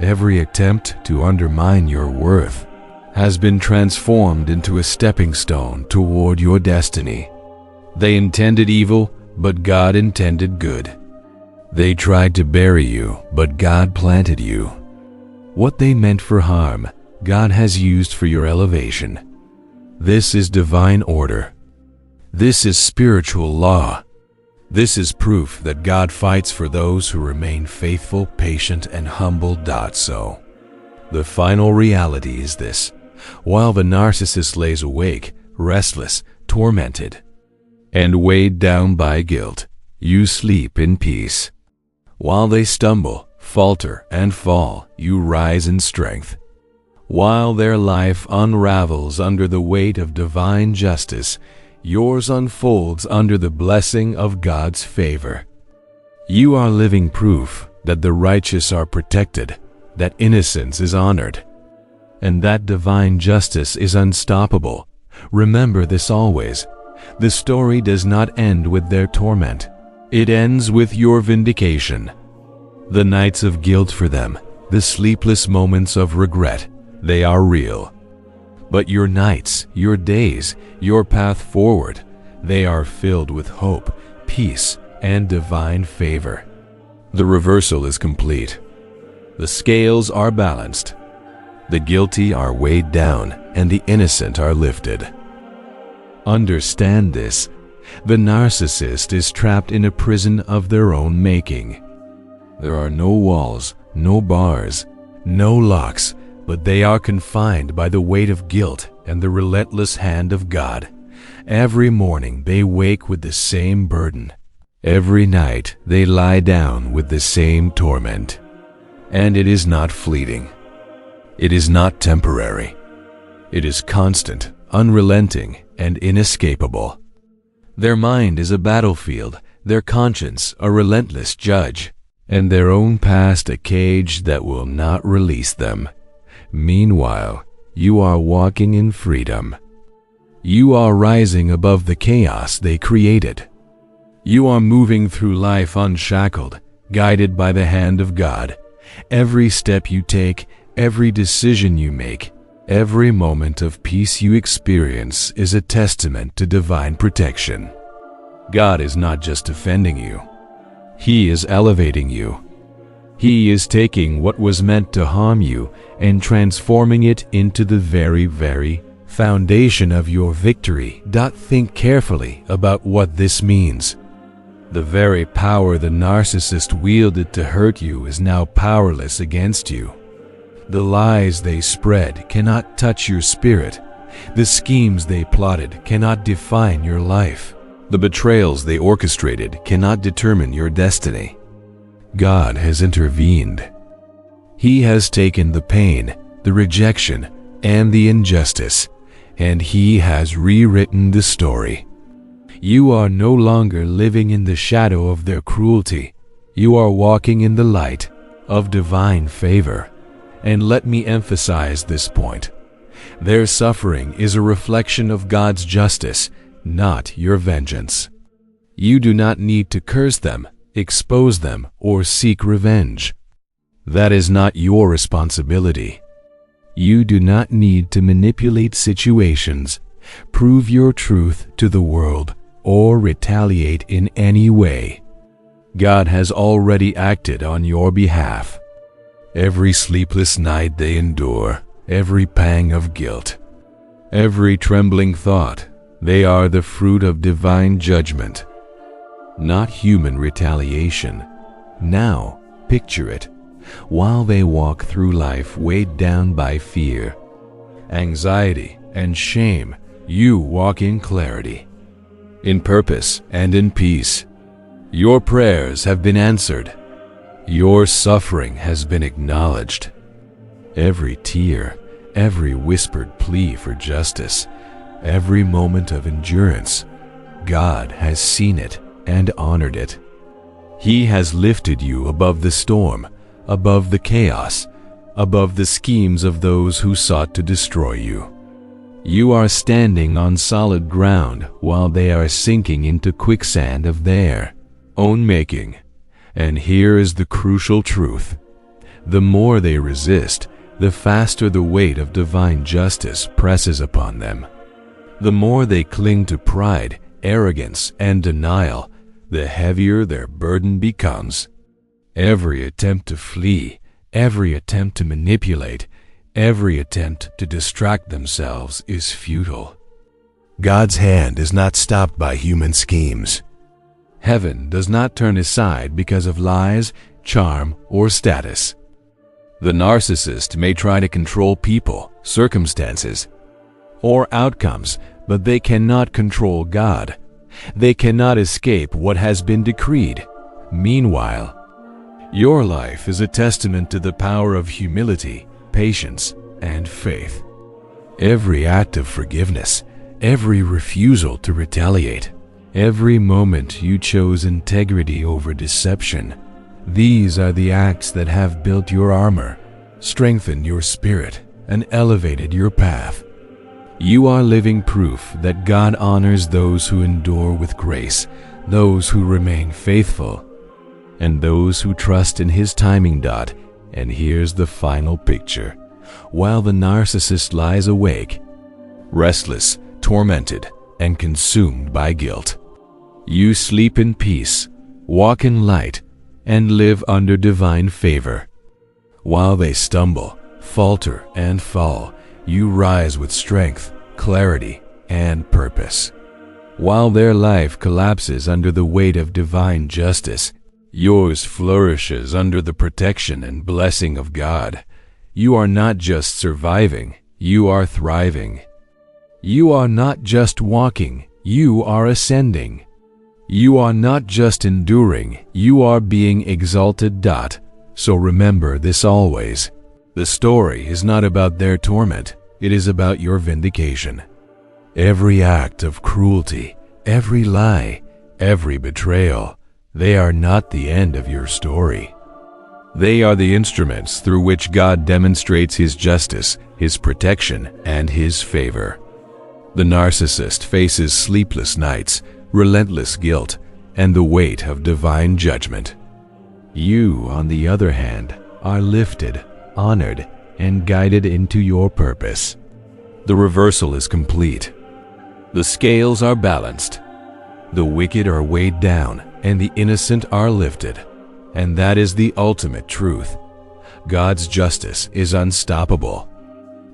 every attempt to undermine your worth, has been transformed into a stepping stone toward your destiny. They intended evil, but God intended good. They tried to bury you, but God planted you. What they meant for harm, God has used for your elevation. This is divine order. This is spiritual law. This is proof that God fights for those who remain faithful, patient, and humble. So, the final reality is this. While the narcissist lays awake, restless, tormented, and weighed down by guilt, you sleep in peace. While they stumble, falter, and fall, you rise in strength. While their life unravels under the weight of divine justice, yours unfolds under the blessing of God's favor. You are living proof that the righteous are protected, that innocence is honored, and that divine justice is unstoppable. Remember this always. The story does not end with their torment. It ends with your vindication. The nights of guilt for them, the sleepless moments of regret, they are real. But your nights, your days, your path forward, they are filled with hope, peace, and divine favor. The reversal is complete. The scales are balanced. The guilty are weighed down, and the innocent are lifted. Understand this. The narcissist is trapped in a prison of their own making. There are no walls, no bars, no locks, but they are confined by the weight of guilt and the relentless hand of God. Every morning they wake with the same burden. Every night they lie down with the same torment. And it is not fleeting. It is not temporary. It is constant, unrelenting, and inescapable. Their mind is a battlefield, their conscience a relentless judge, and their own past a cage that will not release them. Meanwhile, you are walking in freedom. You are rising above the chaos they created. You are moving through life unshackled, guided by the hand of God. Every step you take, every decision you make, every moment of peace you experience is a testament to divine protection. God is not just defending you. He is elevating you. He is taking what was meant to harm you and transforming it into the very foundation of your victory. Think carefully about what this means. The very power the narcissist wielded to hurt you is now powerless against you. The lies they spread cannot touch your spirit. The schemes they plotted cannot define your life. The betrayals they orchestrated cannot determine your destiny. God has intervened. He has taken the pain, the rejection, and the injustice, and He has rewritten the story. You are no longer living in the shadow of their cruelty. You are walking in the light of divine favor. And let me emphasize this point. Their suffering is a reflection of God's justice, not your vengeance. You do not need to curse them, expose them, or seek revenge. That is not your responsibility. You do not need to manipulate situations, prove your truth to the world, or retaliate in any way. God has already acted on your behalf. Every sleepless night they endure, every pang of guilt, every trembling thought, they are the fruit of divine judgment, not human retaliation. Now, picture it. While they walk through life weighed down by fear, anxiety, and shame, you walk in clarity, in purpose, and in peace. Your prayers have been answered. Your suffering has been acknowledged. Every tear, every whispered plea for justice, every moment of endurance, God has seen it and honored it. He has lifted you above the storm, above the chaos, above the schemes of those who sought to destroy you. You are standing on solid ground while they are sinking into quicksand of their own making. And here is the crucial truth. The more they resist, the faster the weight of divine justice presses upon them. The more they cling to pride, arrogance, and denial, the heavier their burden becomes. Every attempt to flee, every attempt to manipulate, every attempt to distract themselves is futile. God's hand is not stopped by human schemes. Heaven does not turn aside because of lies, charm, or status. The narcissist may try to control people, circumstances, or outcomes, but they cannot control God. They cannot escape what has been decreed. Meanwhile, your life is a testament to the power of humility, patience, and faith. Every act of forgiveness, every refusal to retaliate, every moment you chose integrity over deception, these are the acts that have built your armor, strengthened your spirit, and elevated your path. You are living proof that God honors those who endure with grace, those who remain faithful, and those who trust in His timing. And here's the final picture. While the narcissist lies awake, restless, tormented, and consumed by guilt, you sleep in peace, walk in light, and live under divine favor. While they stumble, falter, and fall, you rise with strength, clarity, and purpose. While their life collapses under the weight of divine justice, yours flourishes under the protection and blessing of God. You are not just surviving, you are thriving. You are not just walking, you are ascending. You are not just enduring, you are being exalted. So remember this always. The story is not about their torment, it is about your vindication. Every act of cruelty, every lie, every betrayal, they are not the end of your story. They are the instruments through which God demonstrates His justice, His protection, and His favor. The narcissist faces sleepless nights, relentless guilt, and the weight of divine judgment. You, on the other hand, are lifted, honored, and guided into your purpose. The reversal is complete. The scales are balanced. The wicked are weighed down, and the innocent are lifted. And that is the ultimate truth. God's justice is unstoppable.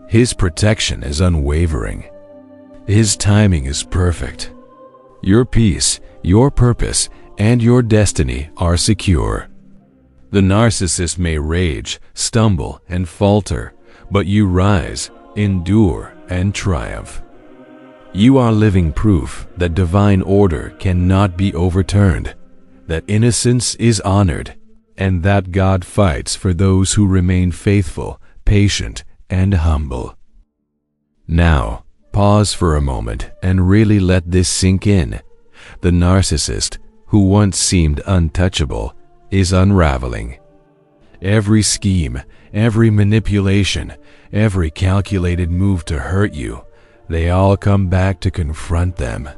His protection is unwavering. His timing is perfect. Your peace, your purpose, and your destiny are secure. The narcissist may rage, stumble, and falter, but you rise, endure, and triumph. You are living proof that divine order cannot be overturned, that innocence is honored, and that God fights for those who remain faithful, patient, and humble. Now, pause for a moment and really let this sink in. The narcissist, who once seemed untouchable, is unraveling. Every scheme, every manipulation, every calculated move to hurt you, they all come back to confront them.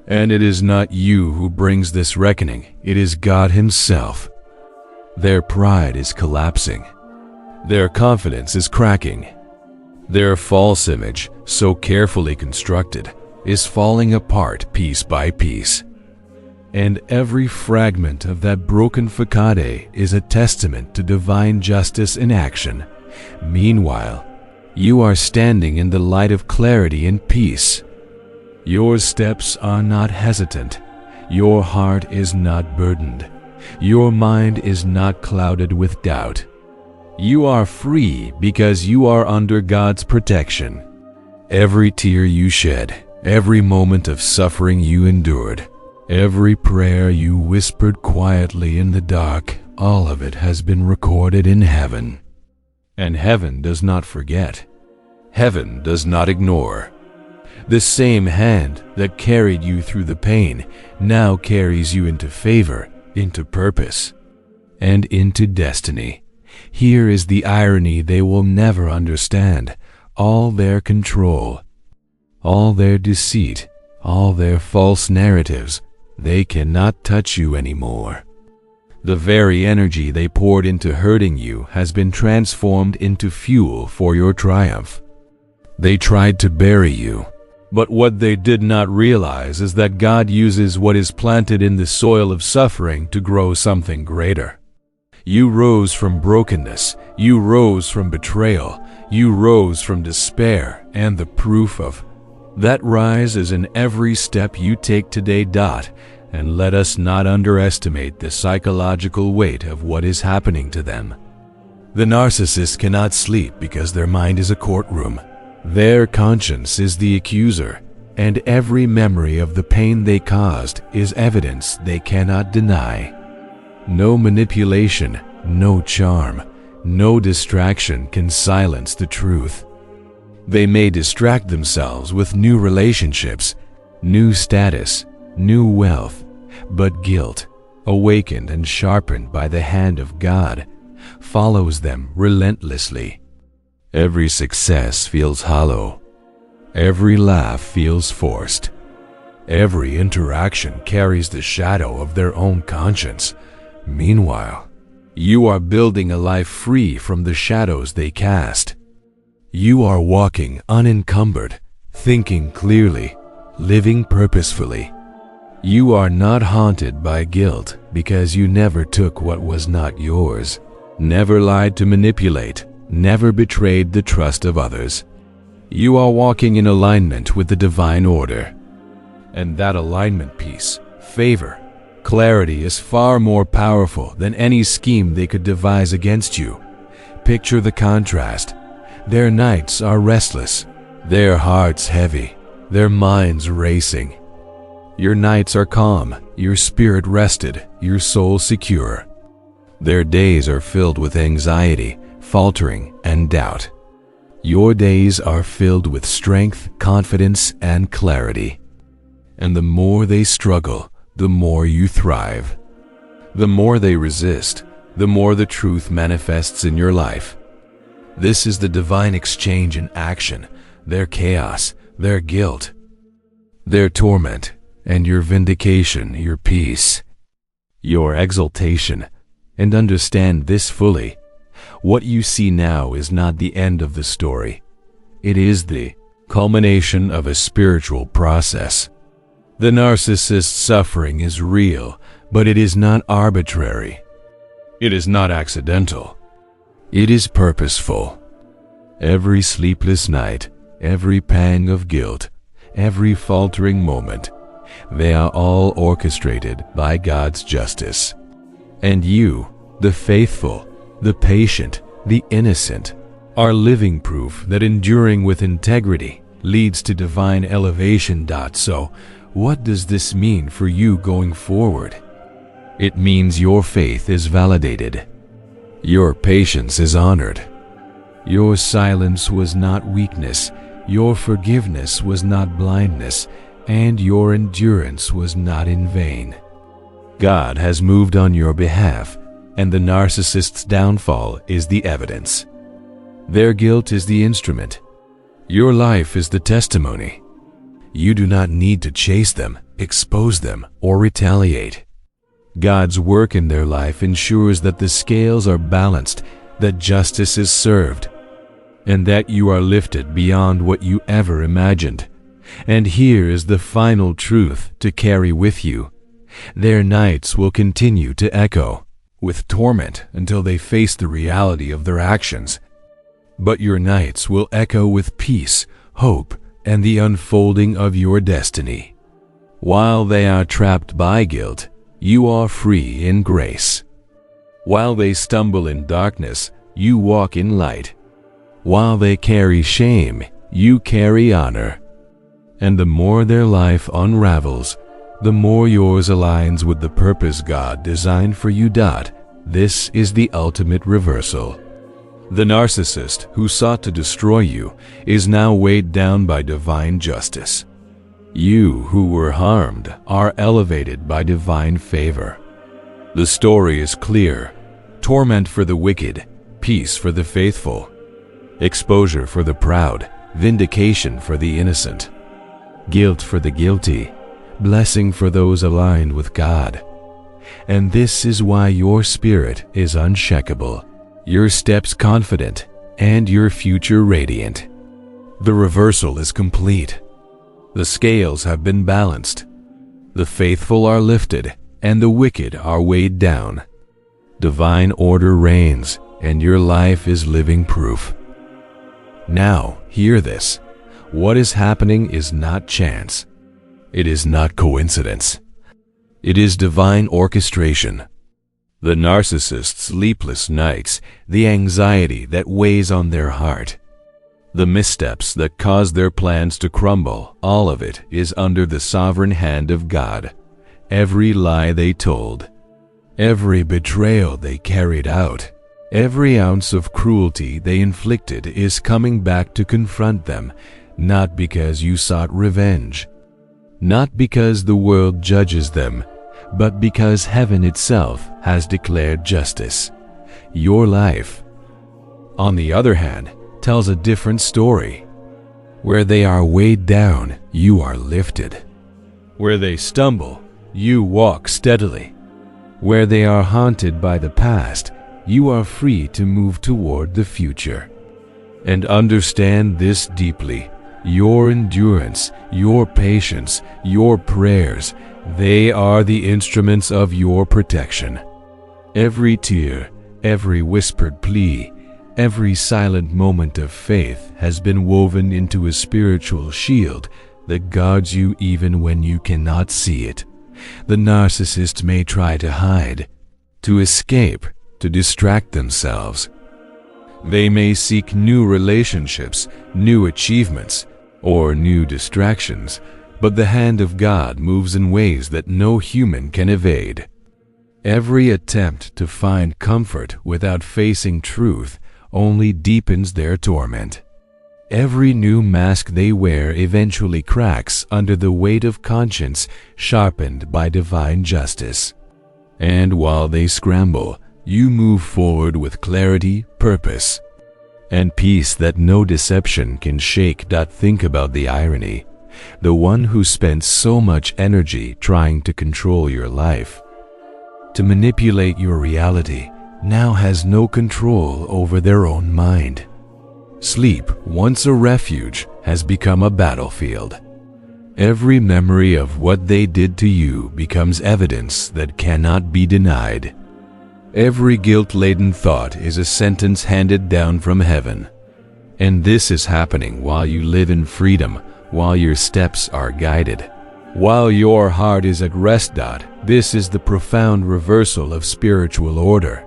And it is not you who brings this reckoning, it is God Himself. Their pride is collapsing. Their confidence is cracking. Their false image, so carefully constructed, is falling apart piece by piece. And every fragment of that broken facade is a testament to divine justice in action. Meanwhile, you are standing in the light of clarity and peace. Your steps are not hesitant. Your heart is not burdened. Your mind is not clouded with doubt. You are free because you are under God's protection. Every tear you shed, every moment of suffering you endured, every prayer you whispered quietly in the dark, all of it has been recorded in heaven. And heaven does not forget. Heaven does not ignore. The same hand that carried you through the pain now carries you into favor, into purpose, and into destiny. Here is the irony they will never understand. All their control, all their deceit, all their false narratives, they cannot touch you anymore. The very energy they poured into hurting you has been transformed into fuel for your triumph. They tried to bury you, but what they did not realize is that God uses what is planted in the soil of suffering to grow something greater. You rose from brokenness, you rose from betrayal, you rose from despair, and the proof of that rise is in every step you take today. And let us not underestimate the psychological weight of what is happening to them. The narcissist cannot sleep because their mind is a courtroom. Their conscience is the accuser, and every memory of the pain they caused is evidence they cannot deny. No manipulation, no charm, no distraction can silence the truth. They may distract themselves with new relationships, new status, new wealth, but guilt, awakened and sharpened by the hand of God, follows them relentlessly. Every success feels hollow. Every laugh feels forced. Every interaction carries the shadow of their own conscience. Meanwhile, you are building a life free from the shadows they cast. You are walking unencumbered, thinking clearly, living purposefully. You are not haunted by guilt because you never took what was not yours, never lied to manipulate, never betrayed the trust of others. You are walking in alignment with the divine order. And that alignment piece, favor, clarity is far more powerful than any scheme they could devise against you. Picture the contrast. Their nights are restless, their hearts heavy, their minds racing. Your nights are calm, your spirit rested, your soul secure. Their days are filled with anxiety, faltering, and doubt. Your days are filled with strength, confidence, and clarity. And the more they struggle, the more you thrive. The more they resist, the more the truth manifests in your life. This is the divine exchange in action, their chaos, their guilt, their torment, and your vindication, your peace, your exaltation. And understand this fully. What you see now is not the end of the story. It is the culmination of a spiritual process. The narcissist's suffering is real, but it is not arbitrary. It is not accidental. It is purposeful. Every sleepless night, every pang of guilt, every faltering moment, they are all orchestrated by God's justice. And you, the faithful, the patient, the innocent, are living proof that enduring with integrity leads to divine elevation. So, what does this mean for you going forward? It means your faith is validated. Your patience is honored. Your silence was not weakness. Your forgiveness was not blindness. And your endurance was not in vain. God has moved on your behalf, and the narcissist's downfall is the evidence. Their guilt is the instrument. Your life is the testimony. You do not need to chase them, expose them, or retaliate. God's work in their life ensures that the scales are balanced, that justice is served, and that you are lifted beyond what you ever imagined. And here is the final truth to carry with you. Their nights will continue to echo with torment until they face the reality of their actions. But your nights will echo with peace, hope, and the unfolding of your destiny. While they are trapped by guilt, you are free in grace. While they stumble in darkness, you walk in light. While they carry shame, you carry honor. And the more their life unravels, the more yours aligns with the purpose God designed for you. This is the ultimate reversal. The narcissist who sought to destroy you is now weighed down by divine justice. You who were harmed are elevated by divine favor. The story is clear: torment for the wicked, peace for the faithful, exposure for the proud, vindication for the innocent, guilt for the guilty, blessing for those aligned with God. And this is why your spirit is unshakable, your steps confident, and your future radiant. The reversal is complete. The scales have been balanced. The faithful are lifted, and the wicked are weighed down. Divine order reigns, and your life is living proof. Now, hear this. What is happening is not chance. It is not coincidence. It is divine orchestration. The narcissist's sleepless nights, the anxiety that weighs on their heart, the missteps that cause their plans to crumble, all of it is under the sovereign hand of God. Every lie they told, every betrayal they carried out, every ounce of cruelty they inflicted is coming back to confront them, not because you sought revenge, not because the world judges them, but because heaven itself has declared justice. Your life, on the other hand, tells a different story. Where they are weighed down, you are lifted. Where they stumble, you walk steadily. Where they are haunted by the past, you are free to move toward the future. And understand this deeply: your endurance, your patience, your prayers, they are the instruments of your protection. Every tear, every whispered plea, every silent moment of faith has been woven into a spiritual shield that guards you even when you cannot see it. The narcissist may try to hide, to escape, to distract themselves. They may seek new relationships, new achievements, or new distractions, but the hand of God moves in ways that no human can evade. Every attempt to find comfort without facing truth only deepens their torment. Every new mask they wear eventually cracks under the weight of conscience sharpened by divine justice. And while they scramble, you move forward with clarity, purpose, and peace that no deception can shake. Think about the irony. The one who spent so much energy trying to control your life, to manipulate your reality, now has no control over their own mind. Sleep, once a refuge, has become a battlefield. Every memory of what they did to you becomes evidence that cannot be denied. Every guilt-laden thought is a sentence handed down from heaven. And this is happening while you live in freedom, while your steps are guided, while your heart is at rest. This is the profound reversal of spiritual order.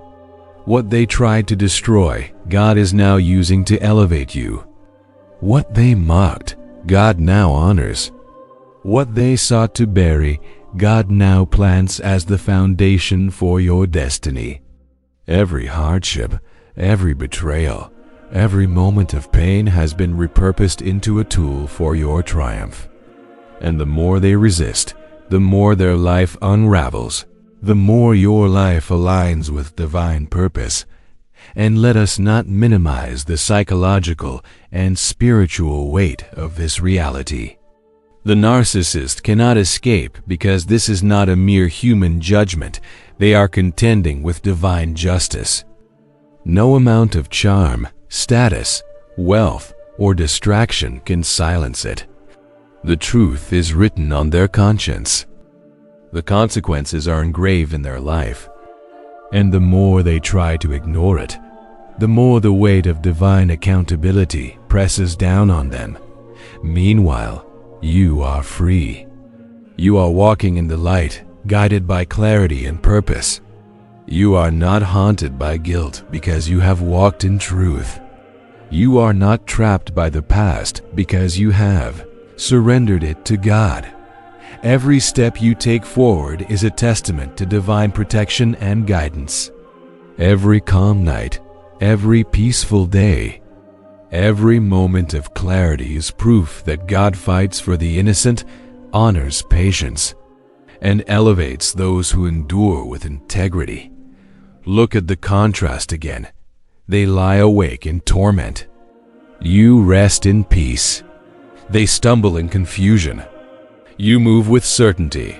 What they tried to destroy, God is now using to elevate you. What they mocked, God now honors. What they sought to bury, God now plants as the foundation for your destiny. Every hardship, every betrayal, every moment of pain has been repurposed into a tool for your triumph. And the more they resist, the more their life unravels, the more your life aligns with divine purpose. And let us not minimize the psychological and spiritual weight of this reality. The narcissist cannot escape because this is not a mere human judgment. They are contending with divine justice. No amount of charm, status, wealth, or distraction can silence it. The truth is written on their conscience. The consequences are engraved in their life. And the more they try to ignore it, the more the weight of divine accountability presses down on them. Meanwhile, you are free. You are walking in the light, guided by clarity and purpose. You are not haunted by guilt because you have walked in truth. You are not trapped by the past because you have surrendered it to God. Every step you take forward is a testament to divine protection and guidance. Every calm night, every peaceful day, every moment of clarity is proof that God fights for the innocent, honors patience, and elevates those who endure with integrity. Look at the contrast again. They lie awake in torment. You rest in peace. They stumble in confusion. You move with certainty.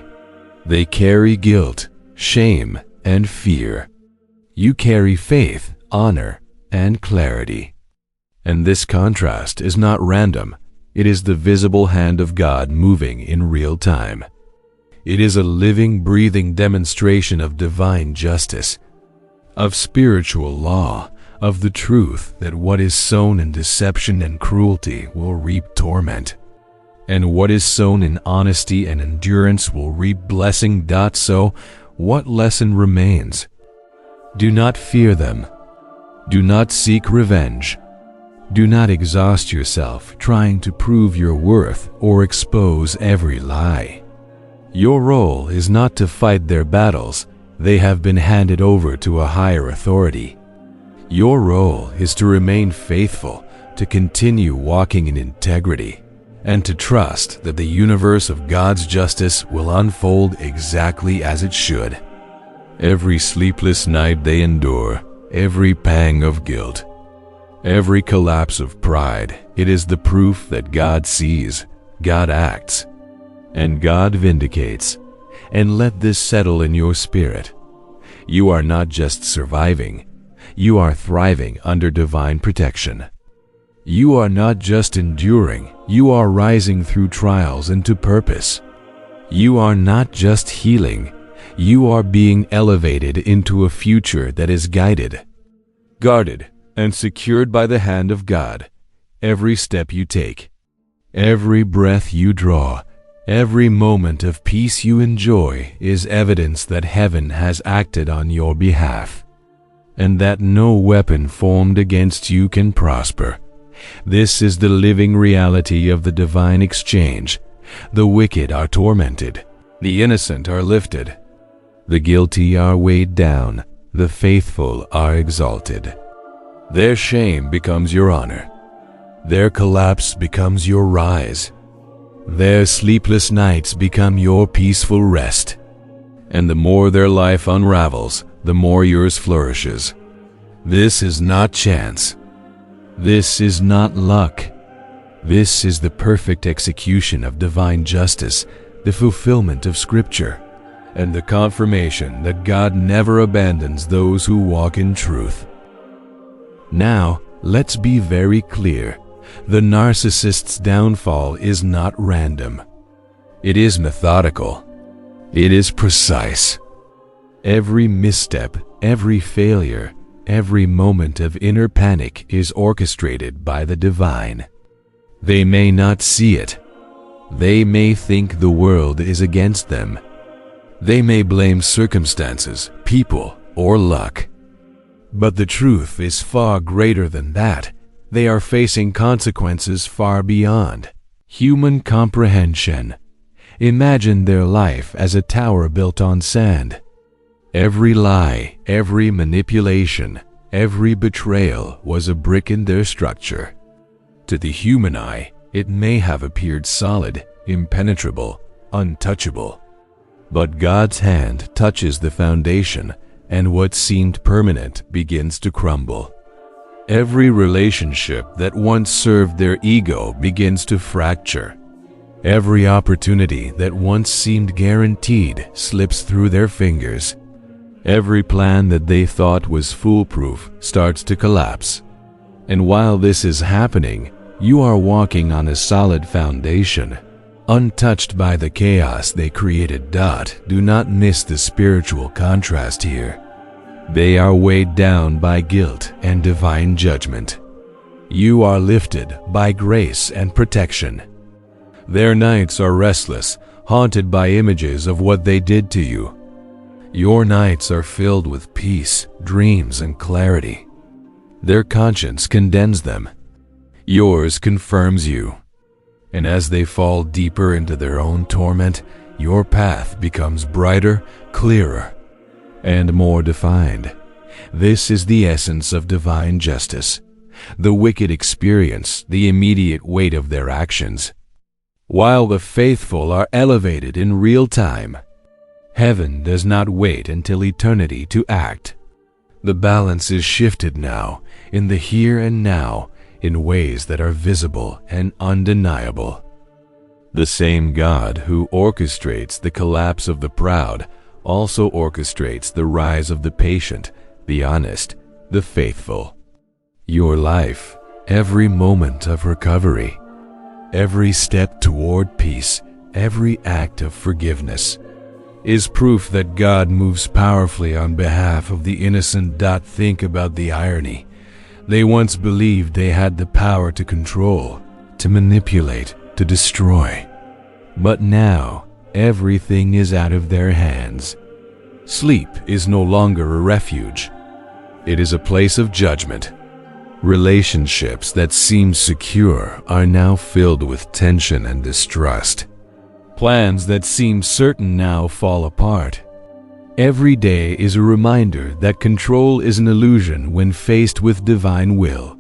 They carry guilt, shame, and fear. You carry faith, honor, and clarity. And this contrast is not random. It is the visible hand of God moving in real time. It is a living, breathing demonstration of divine justice, of spiritual law, of the truth that what is sown in deception and cruelty will reap torment, and what is sown in honesty and endurance will reap blessing. So, what lesson remains? Do not fear them. Do not seek revenge. Do not exhaust yourself trying to prove your worth or expose every lie. Your role is not to fight their battles. They have been handed over to a higher authority. Your role is to remain faithful, to continue walking in integrity, and to trust that the universe of God's justice will unfold exactly as it should. Every sleepless night they endure, every pang of guilt, every collapse of pride, it is the proof that God sees, God acts, and God vindicates. And let this settle in your spirit. You are not just surviving, you are thriving under divine protection. You are not just enduring, you are rising through trials into purpose. You are not just healing, you are being elevated into a future that is guided, guarded, and secured by the hand of God. Every step you take, every breath you draw, every moment of peace you enjoy is evidence that heaven has acted on your behalf, and that no weapon formed against you can prosper. This is the living reality of the divine exchange. The wicked are tormented, the innocent are lifted, the guilty are weighed down, the faithful are exalted. Their shame becomes your honor. Their collapse becomes your rise. Their sleepless nights become your peaceful rest. And the more their life unravels, the more yours flourishes. This is not chance. This is not luck. This is the perfect execution of divine justice, the fulfillment of Scripture, and the confirmation that God never abandons those who walk in truth. Now, let's be very clear. The narcissist's downfall is not random. It is methodical. It is precise. Every misstep, every failure, every moment of inner panic is orchestrated by the divine. They may not see it. They may think the world is against them. They may blame circumstances, people, or luck. But the truth is far greater than that. They are facing consequences far beyond human comprehension. Imagine their life as a tower built on sand. Every lie, every manipulation, every betrayal was a brick in their structure. To the human eye, it may have appeared solid, impenetrable, untouchable. But God's hand touches the foundation, and what seemed permanent begins to crumble. Every relationship that once served their ego begins to fracture. Every opportunity that once seemed guaranteed slips through their fingers. Every plan that they thought was foolproof starts to collapse. And while this is happening, you are walking on a solid foundation. untouched by the chaos they created. Do not miss the spiritual contrast here. They are weighed down by guilt and divine judgment. You are lifted by grace and protection. Their nights are restless, haunted by images of what they did to you. Your nights are filled with peace, dreams, and clarity. Their conscience condemns them. Yours confirms you. And as they fall deeper into their own torment, your path becomes brighter, clearer, and more defined. This is the essence of divine justice. The wicked experience the immediate weight of their actions, while the faithful are elevated in real time. Heaven does not wait until eternity to act. The balance is shifted now, in the here and now, in ways that are visible and undeniable. The same God who orchestrates the collapse of the proud also orchestrates the rise of the patient, the honest, the faithful. Your life, every moment of recovery, every step toward peace, every act of forgiveness, is proof that God moves powerfully on behalf of the innocent. Think about the irony. They once believed they had the power to control, to manipulate, to destroy. But now, everything is out of their hands. Sleep is no longer a refuge. It is a place of judgment. Relationships that seemed secure are now filled with tension and distrust. Plans that seemed certain now fall apart. Every day is a reminder that control is an illusion when faced with divine will.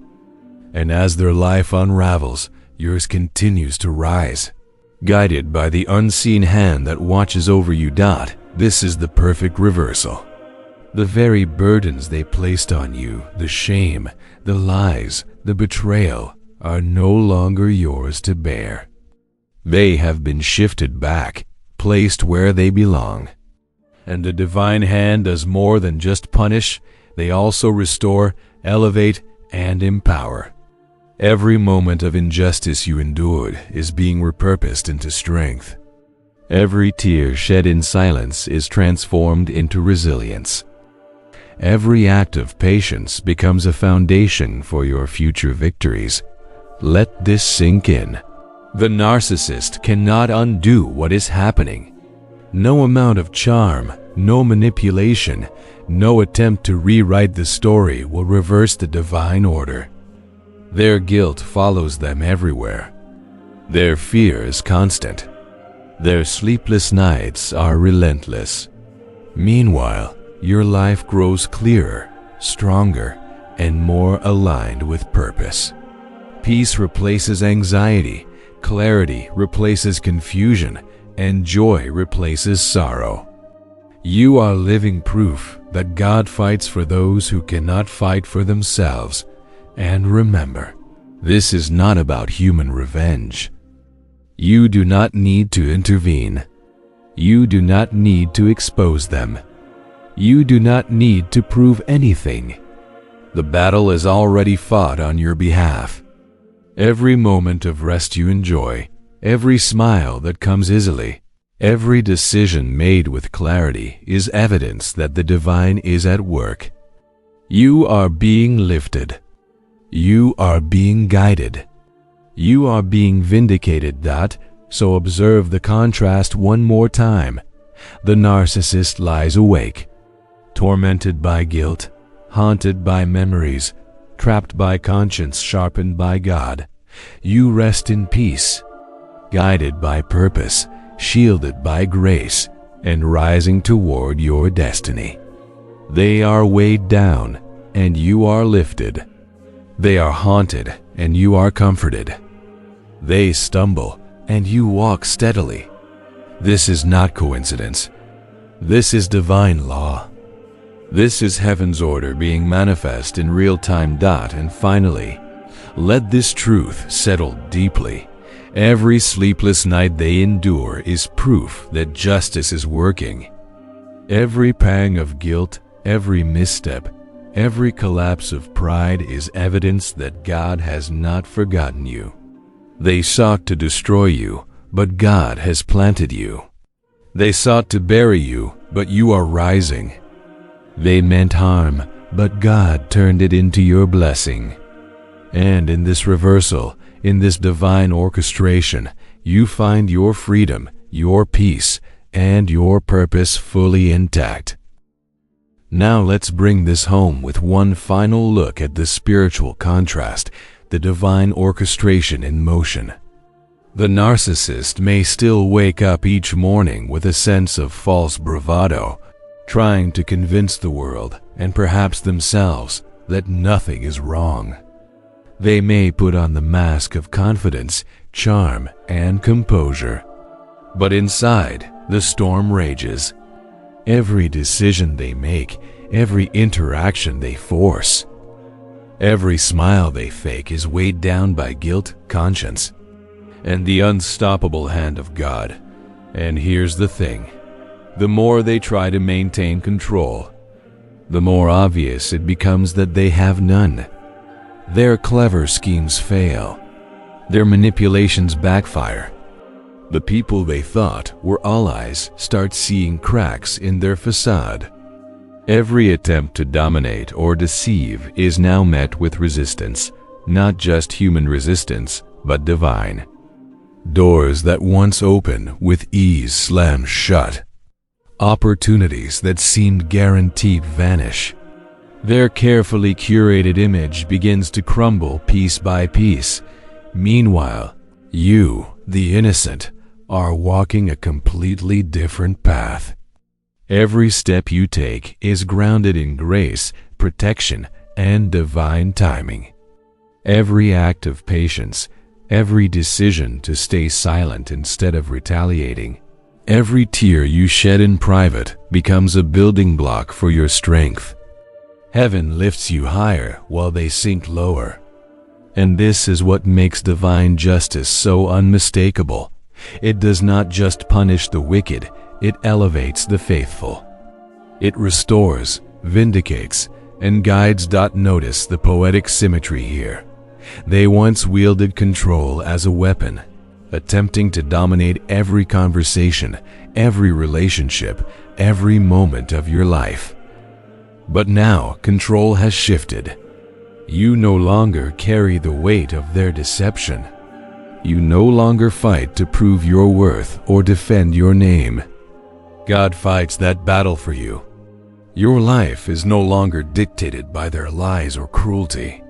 And as their life unravels, yours continues to rise, guided by the unseen hand that watches over you. This is the perfect reversal. The very burdens they placed on you, the shame, the lies, the betrayal, are no longer yours to bear. They have been shifted back, placed where they belong. And the divine hand does more than just punish. They also restore, elevate, and empower. Every moment of injustice you endured is being repurposed into strength. Every tear shed in silence is transformed into resilience. Every act of patience becomes a foundation for your future victories. Let this sink in. The narcissist cannot undo what is happening. No amount of charm, no manipulation, no attempt to rewrite the story will reverse the divine order. Their guilt follows them everywhere. Their fear is constant. Their sleepless nights are relentless. Meanwhile, your life grows clearer, stronger, and more aligned with purpose. Peace replaces anxiety, clarity replaces confusion, and joy replaces sorrow. You are living proof that God fights for those who cannot fight for themselves. And remember, this is not about human revenge. You do not need to intervene. You do not need to expose them. You do not need to prove anything. The battle is already fought on your behalf. Every moment of rest you enjoy, every smile that comes easily, every decision made with clarity is evidence that the divine is at work. You are being lifted. You are being guided. You are being vindicated. So observe the contrast one more time. The narcissist lies awake, tormented by guilt, haunted by memories, trapped by conscience, sharpened by God. You rest in peace, guided by purpose, shielded by grace, and rising toward your destiny. They are weighed down, and you are lifted. They are haunted, and you are comforted. They stumble, and you walk steadily. This is not coincidence. This is divine law. This is heaven's order being manifest in real time. And finally, let this truth settle deeply. Every sleepless night they endure is proof that justice is working. Every pang of guilt, every misstep, every collapse of pride is evidence that God has not forgotten you. They sought to destroy you, but God has planted you. They sought to bury you, but you are rising. They meant harm, but God turned it into your blessing. And in this reversal, in this divine orchestration, you find your freedom, your peace, and your purpose fully intact. Now let's bring this home with one final look at the spiritual contrast, the divine orchestration in motion. The narcissist may still wake up each morning with a sense of false bravado, trying to convince the world, and perhaps themselves, that nothing is wrong. They may put on the mask of confidence, charm, and composure. But inside, the storm rages. Every decision they make, every interaction they force, every smile they fake is weighed down by guilt, conscience, and the unstoppable hand of God. And here's the thing. The more they try to maintain control, the more obvious it becomes that they have none. Their clever schemes fail. Their manipulations backfire. The people they thought were allies start seeing cracks in their facade. Every attempt to dominate or deceive is now met with resistance, not just human resistance, but divine. Doors that once opened with ease slam shut. Opportunities that seemed guaranteed vanish. Their carefully curated image begins to crumble piece by piece. Meanwhile, you, the innocent, are walking a completely different path. Every step you take is grounded in grace, protection, and divine timing. Every act of patience, every decision to stay silent instead of retaliating, every tear you shed in private becomes a building block for your strength. Heaven lifts you higher while they sink lower. And this is what makes divine justice so unmistakable. It does not just punish the wicked, it elevates the faithful. It restores, vindicates, and guides. Notice the poetic symmetry here. They once wielded control as a weapon, attempting to dominate every conversation, every relationship, every moment of your life. But now control has shifted. You no longer carry the weight of their deception. You no longer fight to prove your worth or defend your name. God fights that battle for you. Your life is no longer dictated by their lies or cruelty.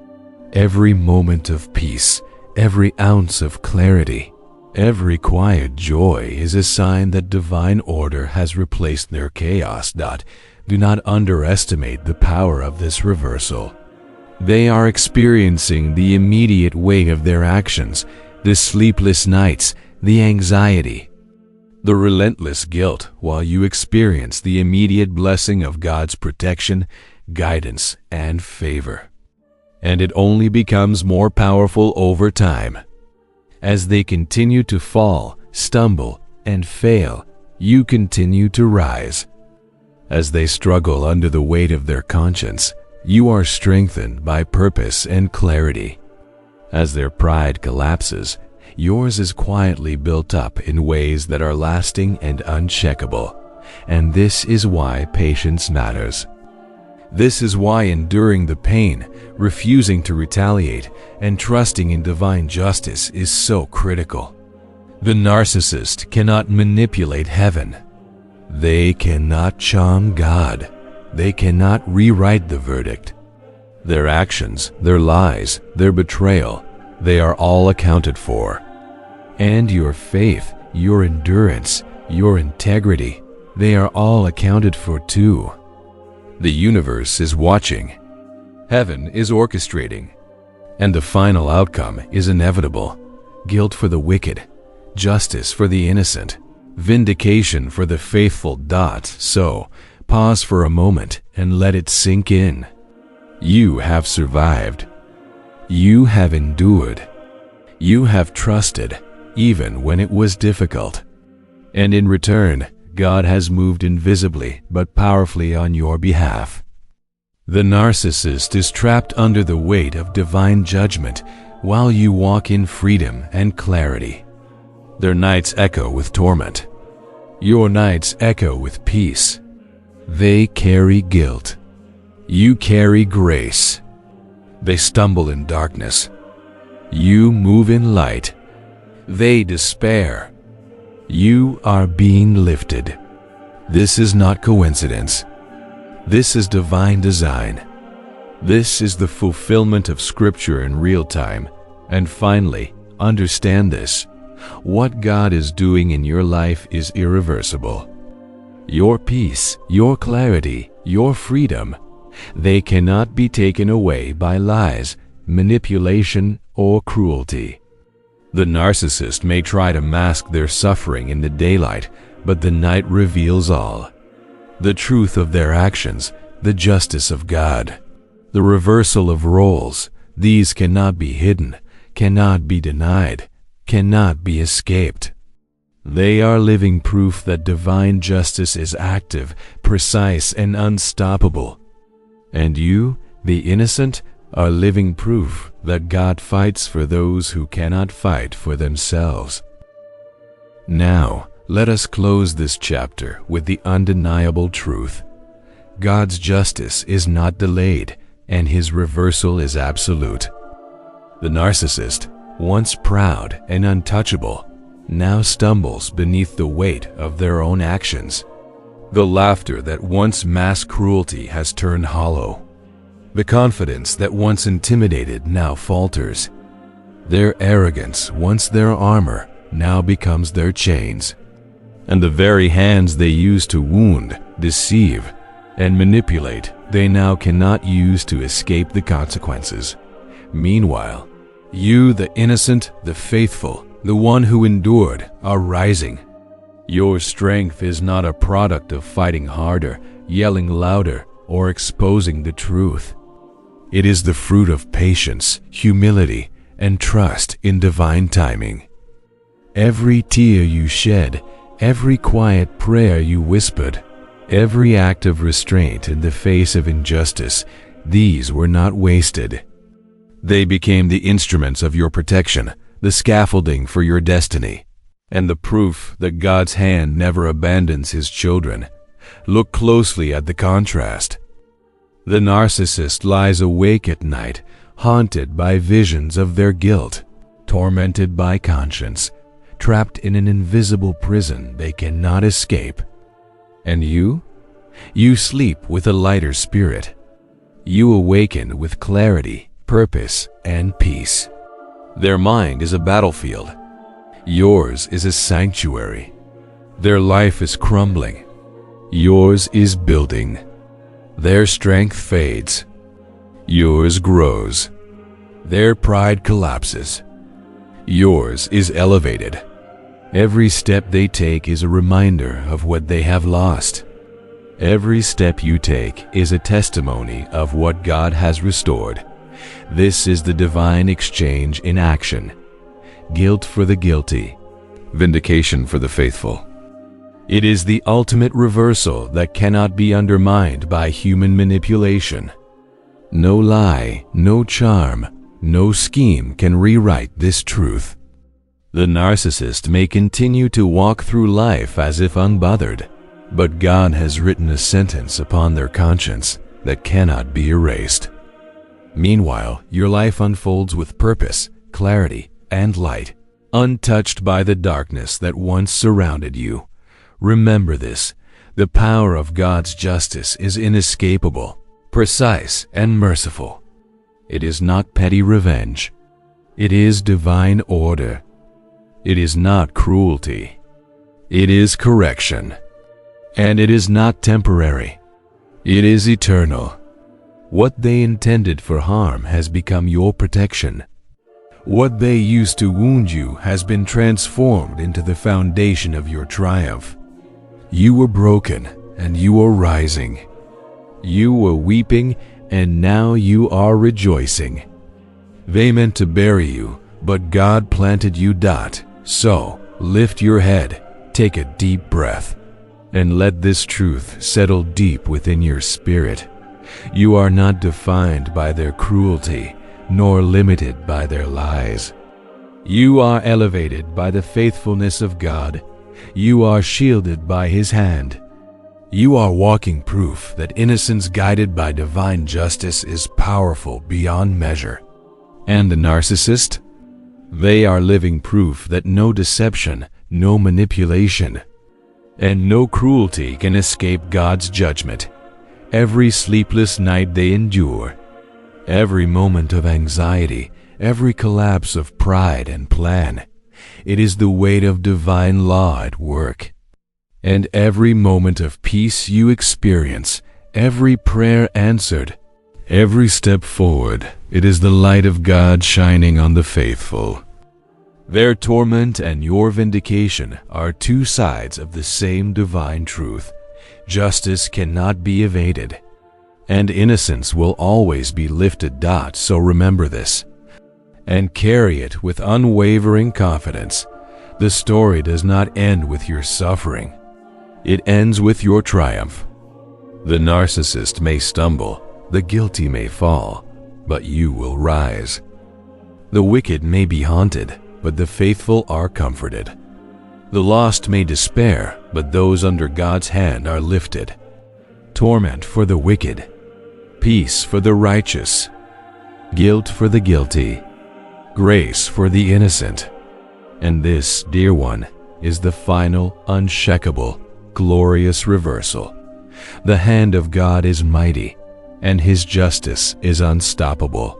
Every moment of peace, every ounce of clarity, every quiet joy is a sign that divine order has replaced their chaos. Do not underestimate the power of this reversal. They are experiencing the immediate weight of their actions, the sleepless nights, the anxiety, the relentless guilt, while you experience the immediate blessing of God's protection, guidance, and favor. And it only becomes more powerful over time. As they continue to fall, stumble, and fail, you continue to rise. As they struggle under the weight of their conscience, you are strengthened by purpose and clarity. As their pride collapses, yours is quietly built up in ways that are lasting and uncheckable. And this is why patience matters. This is why enduring the pain, refusing to retaliate, and trusting in divine justice is so critical. The narcissist cannot manipulate heaven. They cannot charm God. They cannot rewrite the verdict. Their actions, their lies, their betrayal, they are all accounted for. And your faith, your endurance, your integrity, they are all accounted for too. The universe is watching. Heaven is orchestrating. And the final outcome is inevitable. Guilt for the wicked, justice for the innocent, vindication for the faithful. So, pause for a moment and let it sink in. You have survived. You have endured. You have trusted, even when it was difficult. And in return, God has moved invisibly but powerfully on your behalf. The narcissist is trapped under the weight of divine judgment while you walk in freedom and clarity. Their nights echo with torment. Your nights echo with peace. They carry guilt. You carry grace. They stumble in darkness. You move in light. They despair. You are being lifted. This is not coincidence. This is divine design. This is the fulfillment of Scripture in real time. And finally, understand this. What God is doing in your life is irreversible. Your peace, your clarity, your freedom, they cannot be taken away by lies, manipulation, or cruelty. The narcissist may try to mask their suffering in the daylight, but the night reveals all. The truth of their actions, the justice of God, the reversal of roles, these cannot be hidden, cannot be denied, cannot be escaped. They are living proof that divine justice is active, precise, and unstoppable. And you, the innocent, are living proof that God fights for those who cannot fight for themselves. Now, let us close this chapter with the undeniable truth. God's justice is not delayed, and His reversal is absolute. The narcissist, once proud and untouchable, now stumbles beneath the weight of their own actions. The laughter that once masked cruelty has turned hollow. The confidence that once intimidated now falters. Their arrogance, once their armor, now becomes their chains. And the very hands they used to wound, deceive, and manipulate, they now cannot use to escape the consequences. Meanwhile, you, the innocent, the faithful, the one who endured, are rising. Your strength is not a product of fighting harder, yelling louder, or exposing the truth. It is the fruit of patience, humility, and trust in divine timing. Every tear you shed, every quiet prayer you whispered, every act of restraint in the face of injustice, these were not wasted. They became the instruments of your protection, the scaffolding for your destiny, and the proof that God's hand never abandons His children. Look closely at the contrast. The narcissist lies awake at night, haunted by visions of their guilt, tormented by conscience, trapped in an invisible prison they cannot escape. And you? You sleep with a lighter spirit. You awaken with clarity, purpose, and peace. Their mind is a battlefield. Yours is a sanctuary. Their life is crumbling. Yours is building. Their strength fades. Yours grows. Their pride collapses. Yours is elevated. Every step they take is a reminder of what they have lost. Every step you take is a testimony of what God has restored. This is the divine exchange in action. Guilt for the guilty, vindication for the faithful. It is the ultimate reversal that cannot be undermined by human manipulation. No lie, no charm, no scheme can rewrite this truth. The narcissist may continue to walk through life as if unbothered, but God has written a sentence upon their conscience that cannot be erased. Meanwhile, your life unfolds with purpose, clarity, and light, untouched by the darkness that once surrounded you. Remember this: the power of God's justice is inescapable, precise, and merciful. It is not petty revenge. It is divine order. It is not cruelty. It is correction. And it is not temporary. It is eternal. What they intended for harm has become your protection. What they used to wound you has been transformed into the foundation of your triumph. You were broken, and you are rising. You were weeping, and now you are rejoicing. They meant to bury you, but God planted you. So, lift your head, take a deep breath, and let this truth settle deep within your spirit. You are not defined by their cruelty, nor limited by their lies. You are elevated by the faithfulness of God. You are shielded by His hand. You are walking proof that innocence guided by divine justice is powerful beyond measure. And the narcissist? They are living proof that no deception, no manipulation, and no cruelty can escape God's judgment. Every sleepless night they endure, every moment of anxiety, every collapse of pride and plan, it is the weight of divine law at work. And every moment of peace you experience, every prayer answered, every step forward, it is the light of God shining on the faithful. Their torment and your vindication are two sides of the same divine truth. Justice cannot be evaded, and innocence will always be lifted. So remember this, and carry it with unwavering confidence. The story does not end with your suffering. It ends with your triumph. The narcissist may stumble, the guilty may fall, but you will rise. The wicked may be haunted, but the faithful are comforted. The lost may despair, but those under God's hand are lifted. Torment for the wicked, peace for the righteous, guilt for the guilty, grace for the innocent. And this, dear one, is the final, unshakable, glorious reversal. The hand of God is mighty, and His justice is unstoppable.